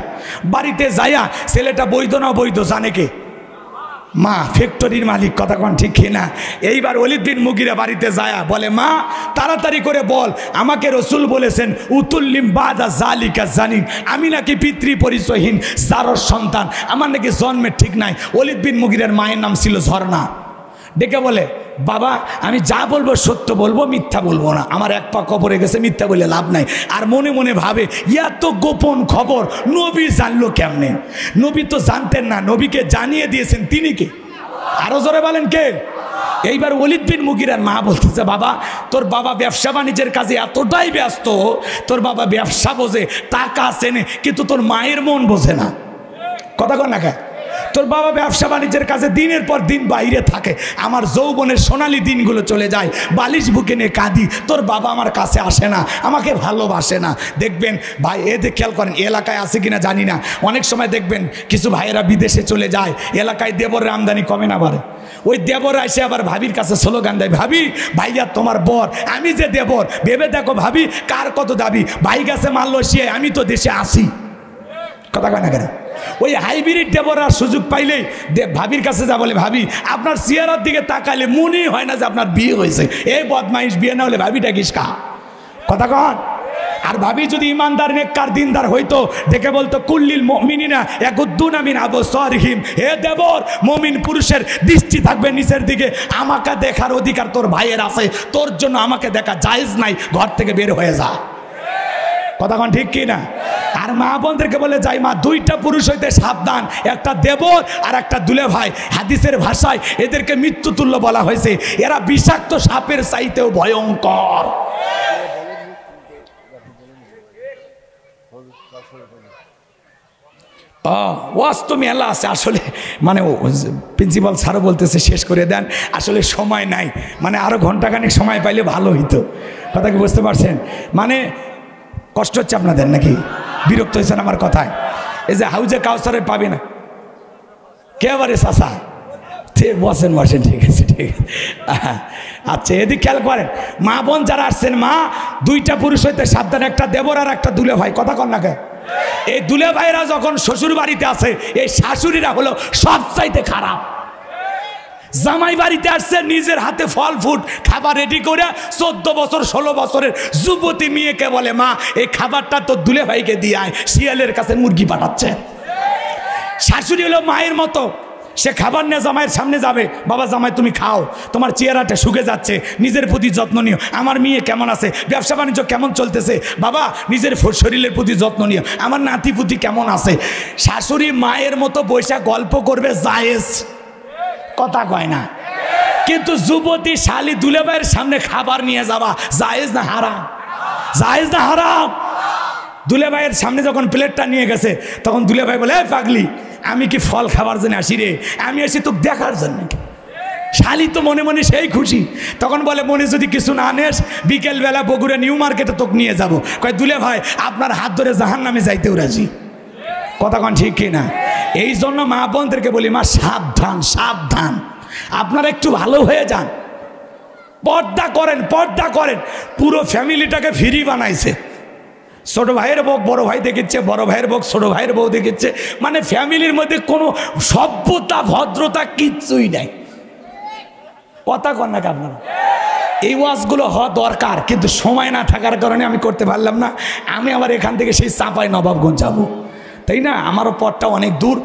বাড়িতে যাইয়া ছেলেটা বৈধ না বৈধ জানে কে? মা, ফ্যাক্টরির মালিক। কথা কোন ঠিক কিনা? এইবার ওয়ালিদ বিন মুগিরা বাড়িতে যায়া বলে মা তাড়াতাড়ি করে বল, আমাকে রসুল বলেছেন উতুল্লিম বাদা জালিকা জানিন, আমি নাকি পিতৃ পরিচয়হীন যারর সন্তান, আমার নাকি জন্মের ঠিক নাই। ওয়ালিদ বিন মুগিরার মায়ের নাম ছিল ঝর্ণা। ডেকে বলে বাবা আমি যা বলবো সত্য বলবো, মিথ্যা বলবো না, আমার এক পা কবরে গেছে, মিথ্যা বলে লাভ নাই। আর মনে মনে ভাবে এত গোপন খবর নবী জানলো কেমনে? নবী তো জানতেন না, নবীকে জানিয়ে দিয়েছেন তিনি কে? আরো জোরে বলেন কে? এইবার ওয়ালিদ বিন মুগিরার মা বলতেছে বাবা তোর বাবা ব্যবসা বাণিজ্যের কাজে এতটাই ব্যস্ত, তোর বাবা ব্যবসা বোঝে, টাকা চেনে, কিন্তু তোর মায়ের মন বোঝে না। কথা কন না? তোর বাবা ব্যবসা বাণিজ্যের কাছে দিনের পর দিন বাইরে থাকে, আমার যৌবনের সোনালী দিনগুলো চলে যায়, বালিশ বুকে নিয়ে কাঁদি, তোর বাবা আমার কাছে আসে না, আমাকে ভালোবাসে না। দেখবেন ভাই এদের খেয়াল করেন, এলাকায় আছে কিনা জানি না, অনেক সময় দেখবেন কিছু ভাইয়েরা বিদেশে চলে যায়, এলাকায় দেবরের আমদানি কমে না বাড়ে, ওই দেবর এসে আবার ভাবির কাছে স্লোগান দেয়, ভাবি ভাইয়া তোমার বর, আমি যে দেবর, ভেবে দেখো ভাবি কার কত দাবি, ভাই গাছে মারলো সে, আমি তো দেশে আসি। কথা কয় না কেন? ওই হাইব্রিড দেবরা সুযোগ পাইলেই ভাবির কাছে যা বলে, ভাবি আপনার চেহারার দিকে তাকালে মনেই হয় না যে আপনার বিয়ে হয়েছে, এই বদমাইশ, বিয়ে না হলে ভাবিটা কিসকা। কথা কন? আর ভাবি যদি ইমানদার নেককার দিনদার হইতো, দেখে বলতো কুল্লিল মুমিনিনা ইয়াগুদ্দুনা মিন আবসারিহিম, হে দেবর মুমিন পুরুষের দৃষ্টি থাকবে নিচের দিকে, আমাকে দেখার অধিকার তোর ভাইয়ের আছে, তোর জন্য আমাকে দেখা জায়েজ নাই, ঘর থেকে বের হয়ে যা। কথা কন ঠিক কি না? আর মা বোনদেরকে বলে যাই মা দুইটা পুরুষ হইতে সাবধান, একটা দেবর আর একটা দুলে ভাই। হাদিসের ভাষায় এদেরকে মৃত্যুতুল্য বলা হয়েছে, এরা বিষাক্ত সাপের চাইতেও ভয়ঙ্কর। ওয়াজ তো মেলা আছে আসলে, মানে প্রিন্সিপাল স্যারও বলতেছে শেষ করে দেন, আসলে সময় নাই, মানে আরো ঘন্টাখানেক সময় পাইলে ভালো হইতো। কথা কি বুঝতে পারছেন? মানে কষ্ট হচ্ছে আপনাদের নাকি? বিরক্ত হয়েছেন আমার কথায়? এই যে হাউজে কাউসারে পাবে না কে আবার চাষা, বসেন বসেন, ঠিক আছে ঠিক আছে। আচ্ছা এদিকে খেয়াল করেন, মা বোন যারা আসছেন, মা দুইটা পুরুষ হইতে সাবধান, একটা দেবর আর একটা দুলে ভাই। কথা কন না কে? এই দুলে ভাইরা যখন শ্বশুর বাড়িতে আসে, এই শাশুড়িরা হলো সবচাইতে খারাপ। জামাই বাড়িতে আসছে, নিজের হাতে ফল ফুট খাবার রেডি করে 14 বছর 16 বছরের যুবতী মেয়েকে বলে মা এই খাবারটা তো দুলে ভাইকে দিয়ে আয়, শিয়ালের কাছে মুরগি পাঠাচ্ছে। শাশুড়ি হলো মায়ের মতো, সে খাবার নিয়ে জামাইয়ের সামনে যাবে, বাবা জামাই তুমি খাও, তোমার চেহারাটা শুকে যাচ্ছে, নিজের প্রতি যত্ন নিও, আমার মেয়ে কেমন আছে, ব্যবসা বাণিজ্য কেমন চলতেছে, বাবা নিজের শরীরের প্রতি যত্ন নিও, আমার নাতি পুতি কেমন আছে। শাশুড়ি মায়ের মতো বৈশা গল্প করবে জায়েজ, কথা কয় না। কিন্তু যুবতী শালি দুলে ভাইয়ের সামনে খাবার নিয়ে যাওয়া জায়েজ না হারাম? জায়েজ না হারাম? দুলে ভাইয়ের সামনে যখন প্লেটটা নিয়ে গেছে, তখন দুলে ভাই বলে পাগলি আমি কি ফল খাবার জন্য আসি রে, আমি আসি তোকে দেখার জন্য। শালি তো মনে মনে সেই খুশি, তখন বলে মনে যদি কিছু না আনেস বিকেলবেলা বগুড়া নিউ মার্কেটে তোকে নিয়ে যাব। কয় দুলে ভাই আপনার হাত ধরে জাহান্নামে যাইতেও রাজি। কথা কন ঠিক কিনা? এই জন্য মা বোনদেরকে বলি মা সাবধান সাবধান, আপনারা একটু ভালো হয়ে যান, পর্দা করেন পর্দা করেন। পুরো ফ্যামিলিটাকে ফ্রি বানাইছে, ছোট ভাইয়ের বউ বড় ভাই দেখেছে, বড় ভাইয়ের বউ ছোট ভাইয়ের বউ দেখেছে, মানে ফ্যামিলির মধ্যে কোনো সভ্যতা ভদ্রতা কিচ্ছুই নাই। কথা কন নাকি আপনারা? এই ওয়াজগুলো হওয়া দরকার, কিন্তু সময় না থাকার কারণে আমি করতে পারলাম না। আমি আবার এখান থেকে সেই চাঁপাই নবাবগঞ্জ যাবো, তাই না? আমারও পথটা অনেক দূর।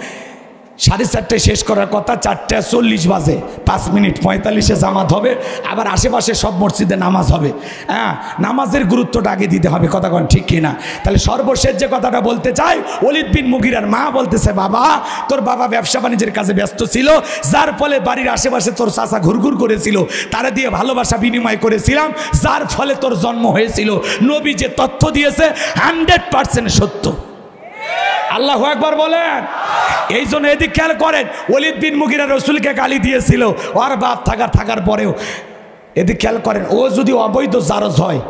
4:30 শেষ করার কথা, 4:40 বাজে, 5 মিনিট 45-এ জামাত হবে। আবার আশেপাশে সব মসজিদে নামাজ হবে। হ্যাঁ, নামাজের গুরুত্বটা আগে দিতে হবে, কথা কোন ঠিক কিনা? তাহলে সর্বশেষ যে কথাটা বলতে চাই, ওলীদ বিন মুগীরার মা বলতেছে, বাবা তোর বাবা ব্যবসা বাণিজ্যের কাজে ব্যস্ত ছিল, যার ফলে বাড়ির আশেপাশে তোর চাচা ঘুরঘুর করেছিল, তারা দিয়ে ভালোবাসা বিনিময় করেছিলাম, যার ফলে তোর জন্ম হয়েছিল। নবী যে তথ্য দিয়েছে 100% সত্য। আল্লাহু আকবার বলেন। এই জন্য এদিক খেয়াল করেন, ওলীদ বিন মুগীরা রসুলকে গালি দিয়েছিল, ওর বাপ থাকার পরেও। এদিক খেয়াল করেন, ও যদি অবৈধ জারজ হয়,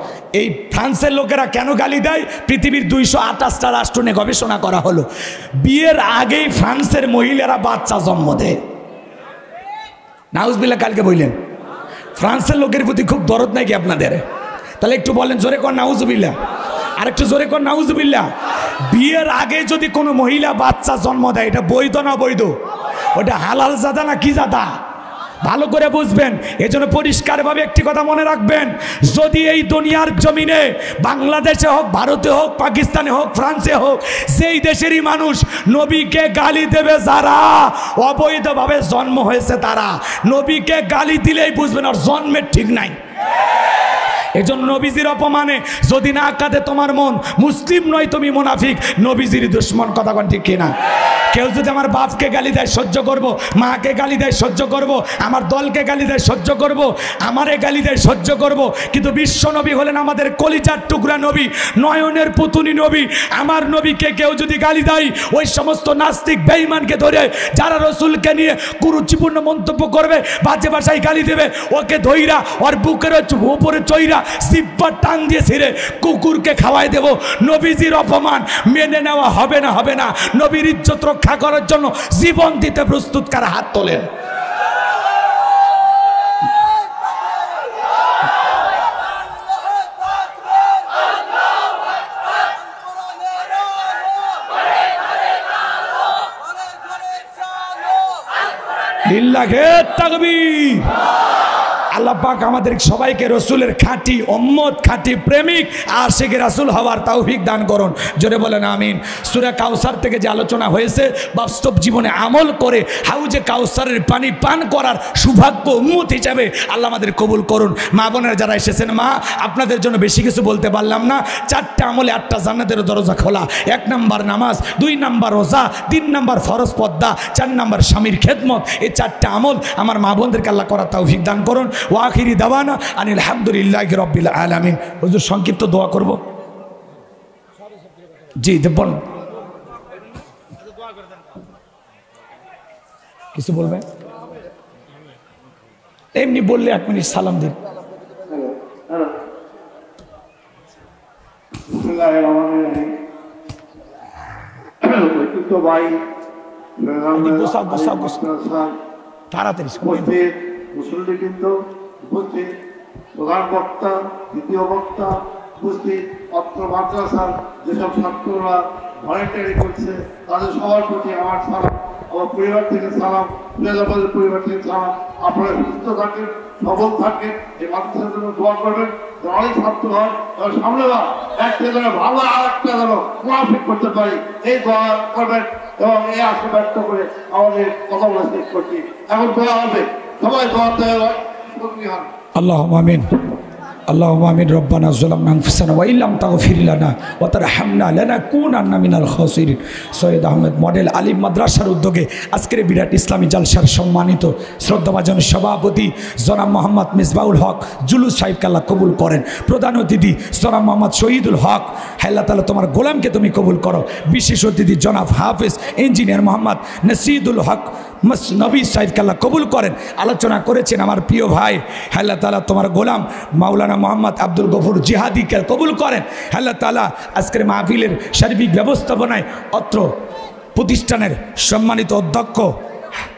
এই ফ্রান্সের লোকেরা কেন গালি দেয়? পৃথিবীর 228টা রাষ্ট্র নিয়ে গবেষণা করা হলো, বিয়ের আগেই ফ্রান্সের মহিলারা বাচ্চা জন্ম দেয়। নাউজুবিল্লাহ, কালকে বললেন ফ্রান্সের লোকের প্রতি খুব দরদ নাকি আপনাদের? তাহলে একটু বলেন জোরে কর নাউজুবিল্লাহ, আর একটু জোরে কর নাউজুবিল্লাহ। বিয়ের আগে যদি কোনো মহিলা বাচ্চা জন্ম দেয়, এটা বৈধ না বৈধ? ওটা হালাল জাদা না কি জাদা? ভালো করে বুঝবেন। এজন্য পরিষ্কারভাবে একটি কথা মনে রাখবেন, যদি এই দুনিয়ার জমিনে বাংলাদেশে হোক, ভারতে হোক, পাকিস্তানে হোক, ফ্রান্সে হোক, সেই দেশেরই মানুষ নবীকে গালি দেবে যারা অবৈধভাবে জন্ম হয়েছে, তারা নবীকে গালি দিলেই বুঝবেন আর জন্মের ঠিক নাই। এজন্য নবীজির অপমানে যদি না কাঁদে তোমার মন, মুসলিম নয় তুমি মুনাফিক, নবীজির দুশ্মন, কথা কোন ঠিক কিনা? কেউ যদি আমার বাপকে গালি দেয় সহ্য করব, মাকে গালি দেয় সহ্য করব, আমার দলকে গালি দেয় সহ্য করব, আমারে গালি দেয় সহ্য করব, কিন্তু বিশ্ব নবী হলেন আমাদের কলিজার টুকরা নবী, নয়নের পুতুনি নবী। আমার নবীকে কেউ যদি গালি দেয়, ওই সমস্ত নাস্তিক বেঈমানকে ধরে যারা রসুলকে নিয়ে কুরুচিপূর্ণ মন্তব্য করবে, বাজে ভাষায় গালি দেবে, ওকে ধইরা ওর বুকের উপরে চইরা সিব্বার টান দিয়ে ছিঁড়ে কুকুরকে খাওয়াই দেব। নবীজির অপমান মেনে নেওয়া হবে না, হবে না। নবীর ইজ্জত রক্ষা করার জন্য জীবন দিতে প্রস্তুত, কারা হাত তোলেন? লিল্লাহে তাকবীর। আল্লাহ পাক আমাদের সবাইকে রসুলের খাঁটি উম্মত, খাঁটি প্রেমিক আশিক রাসূল হওয়ার তৌফিক দান করুন। জোরে বলেন আমিন। সূরা কাউসার থেকে যে আলোচনা হয়েছে, বাস্তব জীবনে আমল করে হাউজে কাউসারের পানি পান করার সৌভাগ্য উম্মত হিসাবে আল্লাহ আমাদের কবুল করুন। মা বোনেরা যারা এসেছেন, মা আপনাদের জন্য বেশি কিছু বলতে পারলাম না। 4টা আমলে 8টা জান্নাতের দরজা খোলা। 1 নাম্বার নামাজ, 2 নাম্বার রোজা, 3 নাম্বার ফরজ পর্দা, 4 নাম্বার স্বামীর খেদমত। এই 4টা আমল আমার মা বোনদেরকে আল্লাহ করার তৌফিক দান করুন। ওয়াখিরি দাওয়ানা আনিল হামদুলিল্লাহি রাব্বিল আলামিন। হুজুর সংক্ষিপ্ত দোয়া করব। জি দেবন কিছু বলবেন? এমনি বললে 1 মিনিট সালাম দিন। তাড়াতাড়ি মুসল্লি কিন্তু উপস্থিত, প্রধান বক্তা, দ্বিতীয় বক্তা উপস্থিত, অত্র মাদ্রাসার যেসব ছাত্ররা ভলেন্টারি করছে তাদের সবার প্রতি আমার সালাম, আমার পরিবার থেকে সালাম, আপনাদের পরিবার থেকে সালাম। আপনারা সুস্থ থাকেন, সবল থাকেন, এই মাদ্রাসার জন্য দোয়া করবেন। অনেক ছাত্র হয় তারা সামনে না একটা যেন ভালো আর একটা যেন মুনাফিক করতে পারি, এই দোয়া করবেন। এবং এই আশা ব্যক্ত করে আমাদের কথা বলে শেষ করছি। এখন দোয়া হবে, সবাই দোয়াতে হন। আল্লাহুম্মা আমিন। আল্লাহুম্মা আমিন। রব্বানা যালামনা আনফুসানা ওয়া ইল্লাম তাগফির লানা ওয়া তারহামনা লানাকুনান্না মিনাল খাসিরিন। সৈয়দ আহমেদ মডেল আলিম মাদ্রাসার উদ্যোগে আজকের বিরাট ইসলামী জালসার সম্মানিত শ্রদ্ধাভাজন সভাপতি জনাব মোহাম্মদ মিসবাউল হক জুলুস সাহেবকে আল্লাহ কবুল করেন। প্রধান অতিথি জনাব মোহাম্মদ শহীদুল হক, আল্লাহ তাআলা তোমার গোলামকে তুমি কবুল করো। বিশেষ অতিথি জনাব হাফেজ ইঞ্জিনিয়ার মোহাম্মদ নাসিদুল হক নবী সাহেবকে আল্লাহ কবুল করেন। আলোচনা করেছেন আমার প্রিয় ভাই, আল্লাহ তাআলা তোমার গোলাম মাওলানা মোহাম্মদ আব্দুল গফুর জিহাদিকে কবুল করেন। আল্লাহ তাআলা আজকের মাহফিলের সার্বিক ব্যবস্থাপনায় অত্র প্রতিষ্ঠানের সম্মানিত অধ্যক্ষ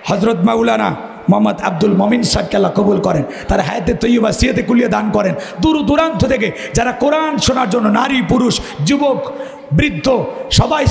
হযরত মাওলানা মোহাম্মদ আব্দুল মমিন সাহেবকে আল্লাহ কবুল করেন। তার হায়াতে তৈয়বা সিয়াতে কুলিয়া দান করেন। দূর দূরান্ত থেকে যারা কোরআন শোনার জন্য, নারী পুরুষ যুবক বৃদ্ধ সবাই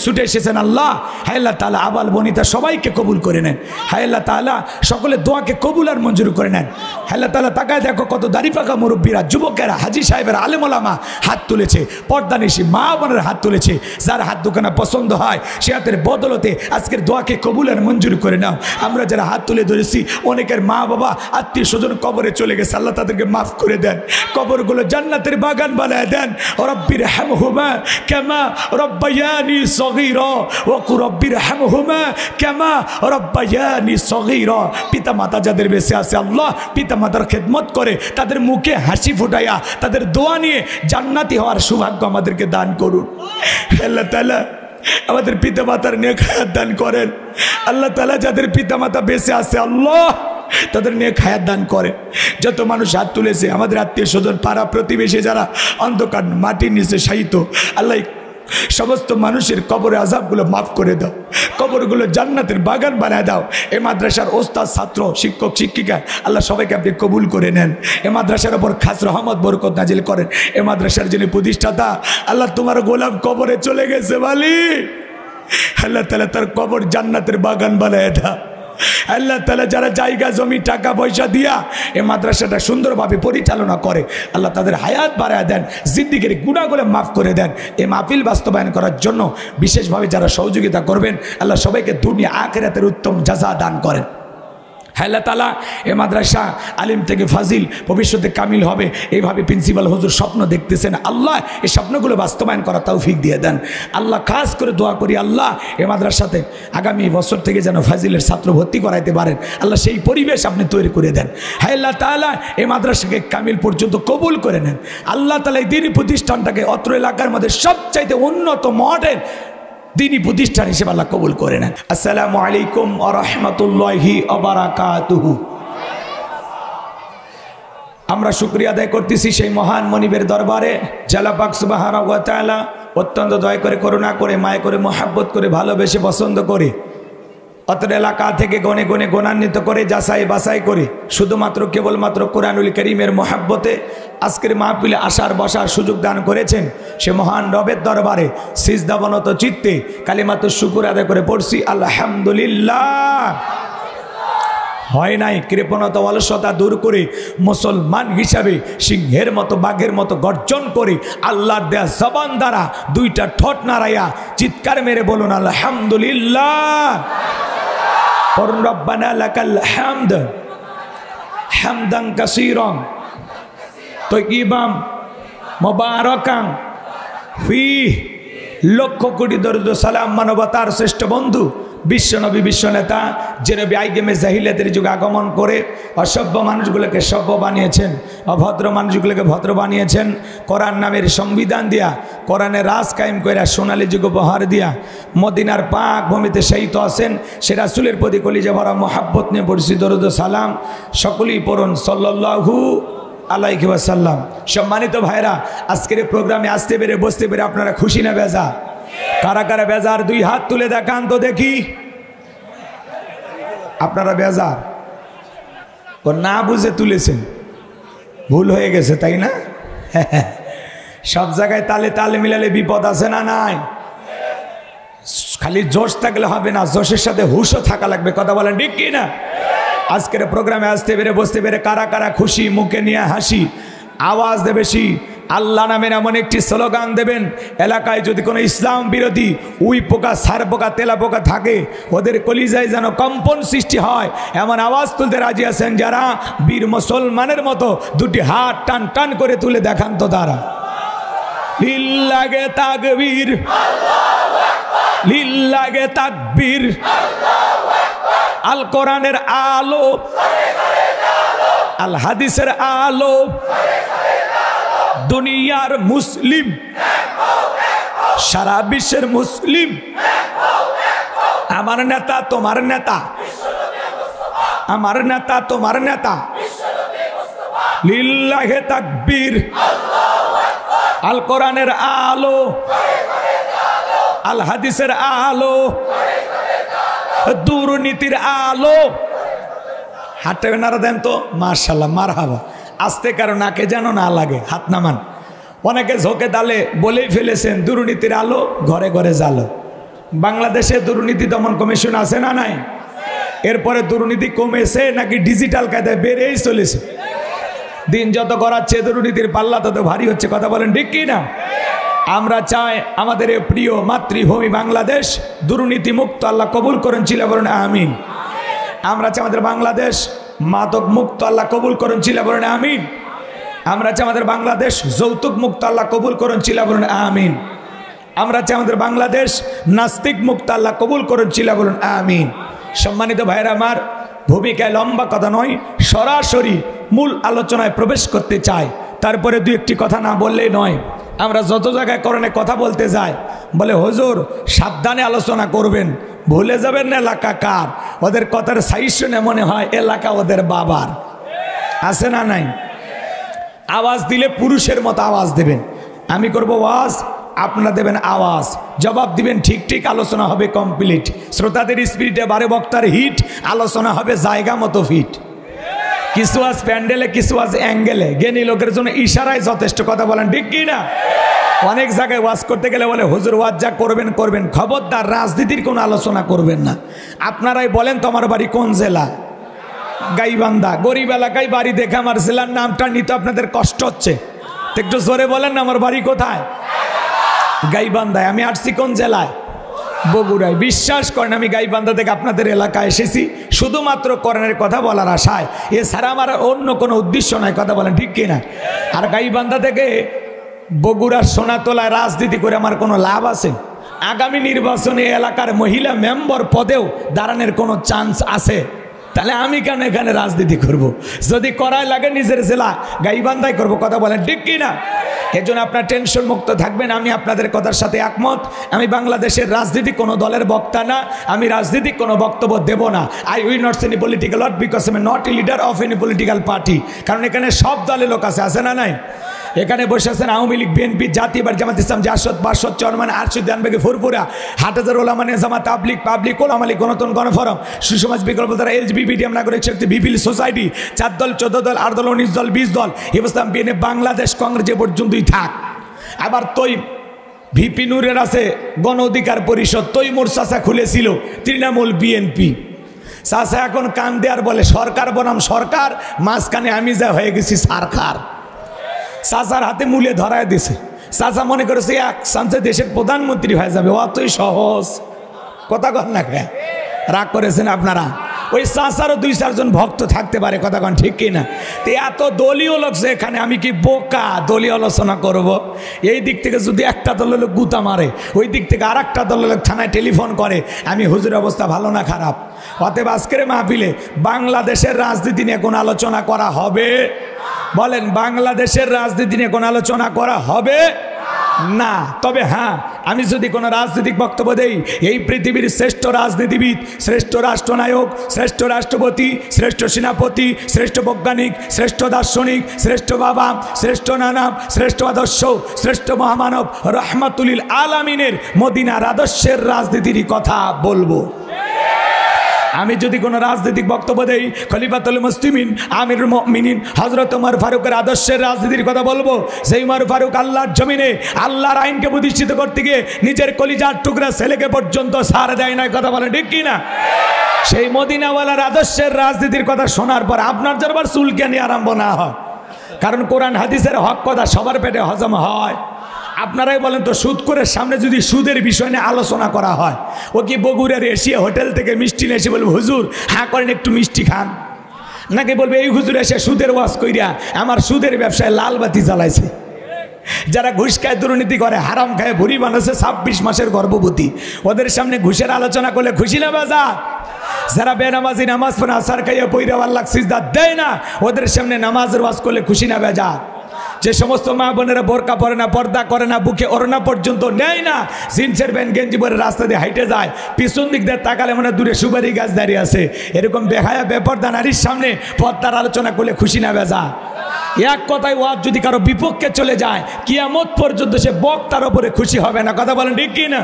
ছুটে এসেছেন। আল্লাহ, হায় আল্লাহ তাআলা আবাল বনিতা সবাইকে কবুল করে নেন। হায় আল্লাহ তাআলা সকলের দোয়াকে কবুল আর মঞ্জুর করে নেন। হায় আল্লাহ তাআলা তাকায় দেখো কত দাড়ি পাকা মুরব্বীরা, যুবকেরা, হাজি সাহেবেরা, আলেম ওলামা হাত তুলেছে, পর্দানিশী মা বোনের হাত তুলেছে। যার হাত দোকানে পছন্দ হয় সে হাতের বদলতে আজকের দোয়াকে কবুল আর মঞ্জুর করে নাও। আমরা যারা হাত তুলে ধরেছি অনেকের মা বাবা আত্মীয় স্বজন কবরে চলে গেছে, আল্লাহ তাদেরকে মাফ করে দেন, কবরগুলো জান্নাতের বাগান বানায় দেন। রব্বির হামহুমা কামা রব্বায়ানি সগীরা ওয়া কুর রব্বির হামহুমা কামা রব্বায়ানি সগীরা। পিতা মাতা যাদের বেঁচে আছে আল্লাহ পিতা মাতার খেদমত করে তাদের মুখে হাসি ফুটাইয়া তাদের দোয়া নিয়ে জান্নাতি হওয়ার সৌভাগ্য আমাদেরকে দান করুন। আল্লাহ তাআলা আমাদের পিতা মাতার নেক হায়াত দান করেন। আল্লাহ তাআলা যাদের পিতা মাতা বেঁচে আছে আল্লাহ তাদের নেক হায়াত দান করেন। যত মানুষ হাত তুলেছে আমাদের আত্মীয় স্বজন পাড়া প্রতিবেশী যারা অন্ধকার মাটির নিচে শায়িত, আল্লাহ সমস্ত মানুষের কবরে আযাবগুলো মাফ করে দাও, কবরগুলো জান্নাতের বাগান বানায় দাও। এই মাদ্রাসার ওস্তাদ ছাত্র শিক্ষক শিক্ষিকা আল্লাহ সবাইকে আপনি কবুল করে নেন। এই মাদ্রাসার ওপর খাস রহমত বরকত নাজিল করেন। এই মাদ্রাসার যিনি প্রতিষ্ঠাতা আল্লাহ তোমার গোলাম কবরে চলে গেছে মালিক, আল্লাহ তাআলা তার কবর জান্নাতের বাগান বানায় দাও। আল্লাহ তাআলা যারা জায়গা জমি টাকা পয়সা দিয়া এই মাদ্রাসাটা সুন্দরভাবে পরিচালনা করে আল্লাহ তাদের হায়াত বাড়ায় দেন, জিন্দিগির গুনাহগুলো মাফ করে দেন। এই মাহফিল বাস্তবায়ন করার জন্য বিশেষভাবে যারা সহযোগিতা করবেন আল্লাহ সবাইকে দুনিয়া আখিরাতের উত্তম জাযা দান করেন। আল্লাহ তাআলা এ মাদ্রাসা আলিম থেকে ফাজিল ভবিষ্যতে কামিল হবে এইভাবে প্রিন্সিপাল হুজুর স্বপ্ন দেখতেছেন, আল্লাহ এই স্বপ্নগুলো বাস্তবায়ন করার তৌফিক দিয়ে দেন। আল্লাহ খাস করে দোয়া করি আল্লাহ এ মাদ্রাসাতে আগামী বছর থেকে যেন ফাজিলের ছাত্র ভর্তি করাইতে পারেন, আল্লাহ সেই পরিবেশ আপনি তৈরি করে দেন। হায় আল্লাহ তাআলা এই মাদ্রাসাকে কামিল পর্যন্ত কবুল করে নেন। আল্লাহ তাআলা এই দ্বীনি প্রতিষ্ঠানটাকে অত্র এলাকার মধ্যে সবচাইতে উন্নত মডেল দ্বীনি প্রতিষ্ঠান হিসেবে আল্লাহ কবুল করে নেন। আসসালামু আলাইকুম ওয়া রাহমাতুল্লাহি ওয়া বারাকাতুহু। আমরা শুকরিয়া আদায় করতেছি সেই মহান মনিবের দরবারে আল্লাহ পাক সুবহানাহু ওয়া তাআলা অত্যন্ত দয়া করে করুণা করে মায়া করে মহব্বত করে ভালোবেসে পছন্দ করে অত্র এলাকা থেকে গনে গনে গুণান্বিত করে যাচাই বাছাই করে শুধুমাত্র কেবলমাত্র কোরআনুল কারীমের মহব্বতে আজকের মাহফিলে আসার বসার সুযোগ দান করেছেন। সে মহান রবের দরবারে সিজদাবনত চিত্তে কালিমাতুশ শুকর আদায় করে পড়ছি আলহামদুলিল্লাহ। হয় নাই কৃপণতা অলসতা দূর করে মুসলমান হিসাবে সিংহের মতো বাঘের মতো গর্জন করে আল্লাহর দেয়া জবান দ্বারা দুইটা ঠোঁট নাড়াইয়া চিৎকার মেরে বলুন আলহামদুলিল্লাহ। পড়ুন রব্বানা লাকাল হামদ হামদান কাসীরান তাইয়িবান মুবারাকান ফীহ। লক্ষ কোটি দরুদ সালাম মানবতার শ্রেষ্ঠ বন্ধু বিশ্বনবী বিশ্বনেতা যে নবী আইগেমে জাহিলিয়াতের যুগে আগমন করে অসভ্য মানুষগুলোকে সভ্য বানিয়েছেন, অভদ্র মানুষগুলোকে ভদ্র বানিয়েছেন, কোরআন নামের সংবিধান দিয়া কোরআনের রাজ কায়েম করে সোনালী যুগ উপহার দিয়া মদিনার পাক ভূমিতে শায়িত আছেন সে রাসূলের প্রতি কলিজা ভরা মহাব্বত নিয়ে পড়ছি দরুদ সালাম। সকলেই পড়ুন সাল্লাল্লাহু আলাইহি ওয়াসাল্লাম। সম্মানিত ভাইরা, আজকের প্রোগ্রামে আসতে পেরে বসতে পেরে আপনারা খুশি না বেজা? কারা কারা বেজার দুই হাত তুলে দেখান তো দেখি। আপনারা বেজার ও না বুঝে তুলেছেন, ভুল হয়ে গেছে তাই না? সব জায়গায় তালে তালে মিলালে বিপদ আছে না নাই? খালি জোশ থাকলে হবে না, জোশের সাথে হুশও থাকা লাগবে। কথা বলেন ঠিক কি না? আজকের প্রোগ্রামে আসতে পেরে বসতে পেরে কারা কারা খুশি, মুখে নিয়ে হাসি, আওয়াজ দেবে বেশি, আল্লাহ নামের এমন একটি স্লোগান দেবেন এলাকায় যদি কোনো ইসলাম বিরোধী উই পোকা সার পোকা তেলা পোকা থাকে ওদের কলিজায় যেন কম্পন সৃষ্টি হয় এমন আওয়াজ তুলতে রাজি আছেন যারা? বীর মুসলমানের মতো দুটি হাত টান টান করে তুলে দেখান তো তারা। লিল্লাহে তাকবীর, লিল্লাহে তাকবীর। আল কোরআনের আলো, আল হাদিসের আলো, দুনিয়ার মুসলিম, সারা বিশ্বের মুসলিম। আমার নেতা তোমার নেতা, আমার নেতা তোমার নেতা। লিল্লাহে তাকবীর। আল কোরআনের আলো, আল হাদিসের আলো, দুর্নীতির আলো। হাতে নাড়া দেন তো, মাশাআল্লাহ, মারহাবা। আস্তে কারো নাকে যেন না লাগে, হাত নামান। অনেকে ঝোঁকে তালে বলেই ফেলেছেন দুর্নীতির আলো ঘরে ঘরে জালো। বাংলাদেশে দুর্নীতি দমন কমিশন আছে না নাই? এরপরে দুর্নীতি কমেছে নাকি ডিজিটাল কায়দায় বেড়েই চলেছে? দিন যত গড়াচ্ছে দুর্নীতির পাল্লা তত ভারী হচ্ছে। কথা বলেন ঠিক কি না? আমরা চাই আমাদের এই প্রিয় মাতৃভূমি বাংলাদেশ দুর্নীতি মুক্ত আল্লাহ কবুল করেন, চিল্লা বলেন আমিন। আমরা চাই আমাদের বাংলাদেশ মাদক মুক্ত আল্লাহ কবুল করেন, চিল্লা বলেন আমিন। আমরা চাই আমাদের বাংলাদেশ যৌতুক মুক্ত আল্লাহ কবুল করেন, চিল্লা বলেন আমিন। আমরা চাই আমাদের বাংলাদেশ নাস্তিক মুক্ত আল্লাহ কবুল করেন, চিল্লা বলেন আমিন। সম্মানিত ভাইরা আমার, ভূমিকায় লম্বা কথা নয়, সরাসরি মূল আলোচনায় প্রবেশ করতে চাই। তারপরে দু একটি কথা না বললেই নয়। আমরা যত জায়গায় কোরআনে কথা বলতে যাই বলে হুজুর সাবধানে আলোচনা করবেন, ভুলে যাবেন না এলাকা কার। ওদের কথার সাইজ শুনে মনে হয় এলাকা ওদের বাবার। আছে না নাই? আওয়াজ দিলে পুরুষের মতো আওয়াজ দেবেন। আমি করব ওয়াজ, আপনারা দেবেন আওয়াজ, জবাব দিবেন ঠিক ঠিক, আলোচনা হবে কমপ্লিট। শ্রোতাদের স্পিরিটে বারে বক্তার হিট, আলোচনা হবে জায়গা মতো ফিট। কিছু আজ প্যান্ডেলে, কিছু আজ অ্যাঙ্গেলে, জ্ঞানী লোকের জন্য ইশারায় যথেষ্ট। কথা বলেন ঠিক কি না? অনেক জায়গায় ওয়াজ করতে গেলে বলে হুজুর ওয়াজ যা করবেন করবেন, খবরদার রাজনীতির কোনো আলোচনা করবেন না। আপনারাই বলেন তো আমার বাড়ি কোন জেলা? গাইবান্ধা। গরিব এলাকায় বাড়ি দেখে আমার জেলার নামটা নিতে আপনাদের কষ্ট হচ্ছে, একটু জোরে বলেন না আমার বাড়ি কোথায়? গাইবান্ধায়। আমি আসছি কোন জেলায়? বগুড়ায়। বিশ্বাস করেন আমি গাইবান্ধা থেকে আপনাদের এলাকায় এসেছি শুধুমাত্র কোরআনের কথা বলার আশায়, এছাড়া আমার অন্য কোনো উদ্দেশ্য নয়। কথা বলেন ঠিক কিনা? আর গাইবান্ধা থেকে বগুড়ার সোনাতলায় রাজনীতি করে আমার কোনো লাভ আছে? আগামী নির্বাচনে এলাকার মহিলা মেম্বার পদেও দাঁড়ানোর কোনো চান্স আছে? তাহলে আমি কেন এখানে রাজনীতি করব? যদি করাই লাগে নিজের জেলা গাইবান্ধায় করব। কথা বলেন ঠিক কি না? এজন্য আপনার টেনশন মুক্ত থাকবেন। আমি আপনাদের কথার সাথে একমত। আমি বাংলাদেশের রাজনীতি কোনো দলের বক্তা না, আমি রাজনীতিক কোনো বক্তব্য দেব না। I will not any political word because I am not a leader of any political party. কারণ এখানে সব দলের লোক আছে না নাই? এখানে বসে আছেন আওয়ামী লীগ, বিএনপি, জাতীয় জামাত ইসলাম, জাসদ, বাসদ, চরমান, আরশুদ, দানবেগে, ফুরপুরা, হাটহাজার ওলামা নিজামা, তাবলিগ, পাবলিক, ওলামা লীগ, গণতন্ত্র, গণফোরাম, সুসমাজ বিকল্প ধারা, এলজিবিটিএম, নাগরিক শক্তি, বিপিএল সোসাইটি, 4 দল, 14 দল, 8 দল, 19 দল, 20 দল, ইসলাম, বিএনপি, বাংলাদেশ কংগ্রেস যে পর্যন্তই থাক। আবার ভিপি নূরের আছে গণ অধিকার পরিষদ, তৈমুর চাচা খুলেছিল তৃণমূল বিএনপি। চাচা এখন কান দেয়ার বলে সরকার বনাম সরকার, মাঝখানে আমি যা হয়ে গেছি সরকার। চাচার হাতে মূলে ধরায় দিছে। চাচা মনে করেছে এক চান্সে দেশের প্রধানমন্ত্রী হয়ে যাবে, অতই সহজ। কথা কন না কে? রাগ করেছেন আপনারা? ওই চাচারও 2-4 জন ভক্ত থাকতে পারে। কথা কন ঠিক কিনা? তো এত দলীয় লোক যে এখানে, আমি কি বোকা দলীয় আলোচনা করব? এই দিক থেকে যদি একটা দলের লোক গুতা মারে, ওই দিক থেকে আর একটা দলের লোক থানায় টেলিফোন করে, আমি হুজুরের অবস্থা ভালো না খারাপ? অতএব আজকের মাহফিলে বাংলাদেশের রাজনীতি নিয়ে কোন আলোচনা করা হবে? বলেন, বাংলাদেশের রাজনীতি নিয়ে কোন আলোচনা করা হবে না। তবে হ্যাঁ, আমি যদি কোনো রাজনৈতিক বক্তব্য দেই, এই পৃথিবীর শ্রেষ্ঠ রাজনীতিবিদ, শ্রেষ্ঠ রাষ্ট্রনায়ক, শ্রেষ্ঠ রাষ্ট্রপতি, শ্রেষ্ঠ সেনাপতি, শ্রেষ্ঠ বৈজ্ঞানিক, শ্রেষ্ঠ দার্শনিক, শ্রেষ্ঠ বাবা, শ্রেষ্ঠ নানা, শ্রেষ্ঠ আদর্শ, শ্রেষ্ঠ মহামানব রহমাতুল আলামিনের মদিনার আদর্শের রাজনীতির কথা বলবো। আমি যদি কোনো রাজনৈতিক বক্তব্য দেই, খলিফাতুল মুসলিমিন আমিরুল মুমিনিন হযরত ওমর ফারুকের আদর্শের রাজনীতির কথা বলবো। সেই ওমর ফারুক আল্লাহর জমিনে আল্লাহর আইনকে প্রতিষ্ঠিত করতে গিয়ে নিজের কলিজার টুকরা ছেলেকে পর্যন্ত ছাড় দেয় না। কথা বলে ঠিক কি না? সেই মদিনাওয়ালার আদর্শের রাজনীতির কথা শোনার পর আপনার যাবার চুলকানি আরম্ভ না হয়। কারণ কোরআন হাদিসের হক কথা সবার পেটে হজম হয়। আপনারাই বলেন তো, সুদখোরের সামনে যদি সুদের বিষয় নিয়ে আলোচনা করা হয়, ও কি বগুড়ার এসিয়া হোটেল থেকে মিষ্টি নিয়ে এসে বলবে হুজুর হ্যাঁ করেন একটু মিষ্টি খান? নাকি বলবে এই হুজুর এসে সুদের ওয়াজ কইরা আমার সুদের ব্যবসায় লাল বাতি জ্বালাইছে? যারা ঘুষ খায়, দুর্নীতি করে, হারাম খায়, ভুড়ি বানাচ্ছে, 26 মাসের গর্ভবতী, ওদের সামনে ঘুষের আলোচনা করলে খুশি না বাজা? যারা বেনামাজি নামাজ পড়ে আসার খাইয়া পইরা আল্লাহ সিজদা দেয় না, ওদের সামনে নামাজের ওয়াজ করলে খুশি না বেজা? যে সমস্ত মা বোনেরা বোরকা পরে না, পর্দা করে না, বুকে ওড়না পর্যন্ত নেয় না, জিন্সের প্যান্ট গেঞ্জি পরে রাস্তা দিয়ে হাইটে যায়, পিছন দিক দিয়ে তাকালে মনে দূরে সুপারি গাছ দাঁড়িয়ে আছে, এরকম বেহায়া বেপর্দা নারীর সামনে পর্দার আলোচনা করলে খুশি না বেজা? এক কথায় ওয়াজ যদি কারো বিপক্ষে চলে যায়, কিয়ামত পর্যন্ত সে বক্তার ওপরে খুশি হবে না। কথা বলেন ঠিক কি না?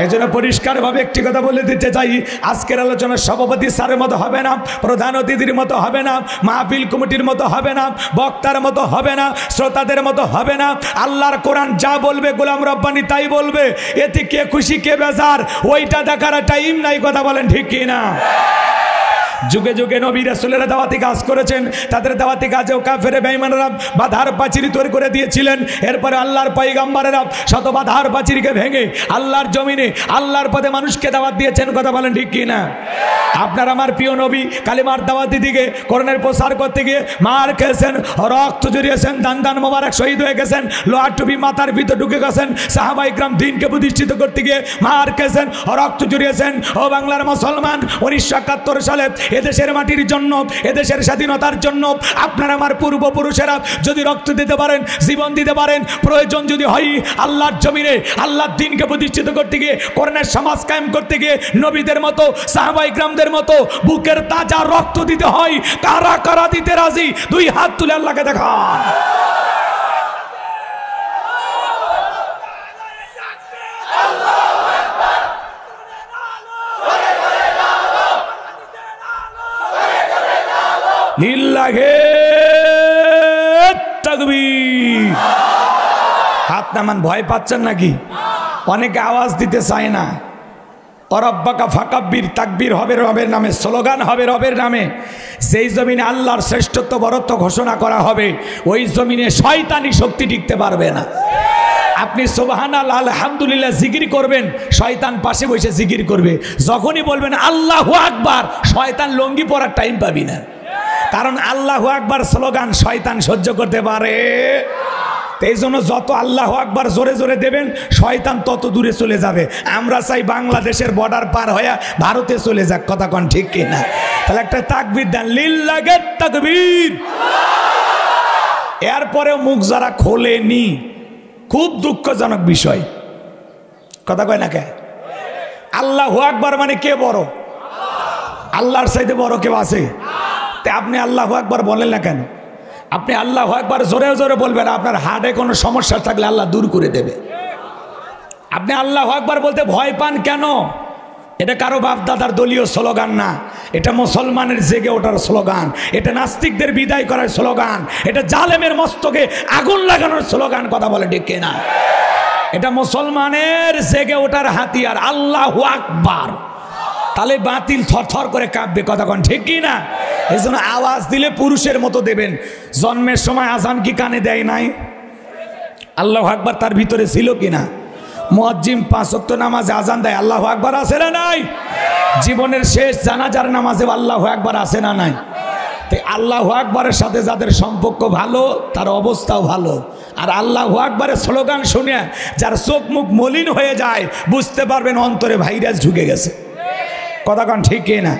এই জন্য পরিষ্কারভাবে একটি কথা বলে দিতে চাই, আজকের আলোচনা সভাপতি স্যারের মতো হবে না, প্রধান অতিথির মতো হবে না, মাহফিল কমিটির মতো হবে না, বক্তার মতো হবে না, শ্রোতাদের মতো হবে না। আল্লাহর কোরআন যা বলবে গোলাম রব্বানি তাই বলবে। এতে কে খুশি কে বেজার ওইটা দেখার টাইম নাই। কথা বলেন ঠিক কি না? যুগে যুগে নবী রাসূলেরা দাওয়াতি কাজ করেছেন, তাদের দাওয়াতি কাজেও কাফের বেঈমানরা বাধার পাঁচিরি তৈরি করে দিয়েছিলেন। এরপরে আল্লাহর পয়গম্বরেরা শত বাধার পাঁচিরিকে ভেঙে আল্লাহর জমিনে আল্লাহর পথে মানুষকে দাওয়াত দিয়েছেন। কথা বলেন ঠিক কি না? আপনার আমার প্রিয় নবী কালিমার দাওয়াতি দিকে কোরআনের প্রসার করতে গিয়ে মার খেয়েছেন, রক্ত জড়িয়েছেন, দান দান মোবারক শহীদ হয়ে গেছেন, লোহার টুপি মাথার ভিতর ঢুকে গেছেন, সাহাবা ইকরাম দ্বীনকে প্রতিষ্ঠিত করতে গিয়ে মার খেয়েছেন, রক্ত জড়িয়েছেন। ও বাংলার মুসলমান, 1971 সালে এদেশের মাটির জন্য, এদেশের স্বাধীনতার জন্য আপনার আমার পূর্বপুরুষেরা যদি রক্ত দিতে পারেন, জীবন দিতে পারেন, প্রয়োজন যদি হয় আল্লাহর জমিনে আল্লাহর দ্বীনকে প্রতিষ্ঠিত করতে গিয়ে, কোরআনের সমাজ কায়েম করতে গিয়ে নবীদের মতো সাহাবা ইকরামদের মতো বুকের তাজা রক্ত দিতে হয়। কারা কারা দিতে রাজি? দুই হাত তুলে আল্লাহকে দেখান। লিল্লাহে তাকবীর। হাত নামান। ভয় পাচ্ছেন নাকি? অনেকে আওয়াজ দিতে চায় না। অরব্বাকা ফাকাব্বির, তাকবীর হবে রবের নামে, স্লোগান হবে রবের নামে। যেই জমিনে আল্লাহর শ্রেষ্ঠত্ব বরত্ব ঘোষণা করা হবে ওই জমিনে শয়তানি শক্তি টিকতে পারবে না। আপনি সুবহানাল্লাহ আলহামদুলিল্লাহ জিকির করবেন, শয়তান পাশে বসে জিকির করবে। যখনই বলবেন আল্লাহু আকবার, শয়তান লঙ্গি পরার টাইম পাবি না। কারণ আল্লাহু আকবার স্লোগান শয়তান সহ্য করতে পারে। এই জন্য যত আল্লাহু আকবার জোরে জোরে দেবেন শয়তান তত দূরে চলে যাবে। আমরা চাই বাংলাদেশের বর্ডার পার হয়ে ভারতে চলে যাক। কথা কোন ঠিক কিনা? তাহলে একটা তাকবীর দেন, লিল্লাহে তাকবীর। এরপরেও মুখ যারা খোলেনি, খুব দুঃখজনক বিষয়। কথা কয় না কে? আল্লাহু আকবার মানে কে বড়? আল্লাহর চাইতে বড় কেউ আছে? তে আপনি আল্লাহু আকবার বলেন না কেন? আপনি আল্লাহু আকবার জোরে জোরে বলবেন, আপনার হার্টে কোনো সমস্যা থাকলে আল্লাহ দূর করে দেবে। আপনি আল্লাহু আকবার বলতে ভয় পান কেন? এটা কারো বাপ দাদার দলীয় স্লোগান না, এটা মুসলমানের জেগে ওঠার স্লোগান, এটা নাস্তিকদের বিদায় করার স্লোগান, এটা জালেমের মস্তকে আগুন লাগানোর স্লোগান। কথা বলে ঠিক না? এটা মুসলমানের জেগে ওঠার হাতিয়ার আল্লাহু আকবার। তাহলে বাতিল থরথর করে কাঁপবে। কথা কোন ঠিক কি না? এই জন্য আওয়াজ দিলে পুরুষের মতো দেবেন। জন্মের সময় আজান কি কানে দেয় নাই? আল্লাহু আকবার তার ভিতরে ছিল কিনা? মুয়াজ্জিন 5 ওয়াক্ত নামাজে আজান দেয়, আল্লাহু আকবার আছে না নাই? জীবনের শেষ জানাজার নামাজে আল্লাহু আকবার আছে না নাই? তাই আল্লাহু আকবারের সাথে যাদের সম্পর্ক ভালো তার অবস্থাও ভালো। আর আল্লাহু আকবারের স্লোগান শুনে যার চোখ মুখ মলিন হয়ে যায় বুঝতে পারবেন অন্তরে ভাইরাস ঢুকে গেছে। কথা কোন ঠিক না?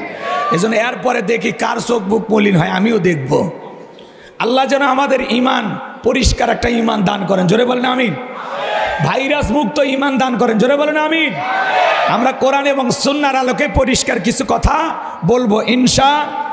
এই জন্য এরপরে দেখি কার চোখ মুখ মলিন হয়, আমিও দেখব। আল্লাহ যেন আমাদের ইমান পরিষ্কার একটা ইমান দান করেন। জোরে বলেন আমিন। ভাইরাস মুক্ত ইমান দান করেন। জোরে বলেন আমিন। আমরা কোরআন এবং সুন্নাহর আলোকে পরিষ্কার কিছু কথা বলবো ইনশাআল্লাহ।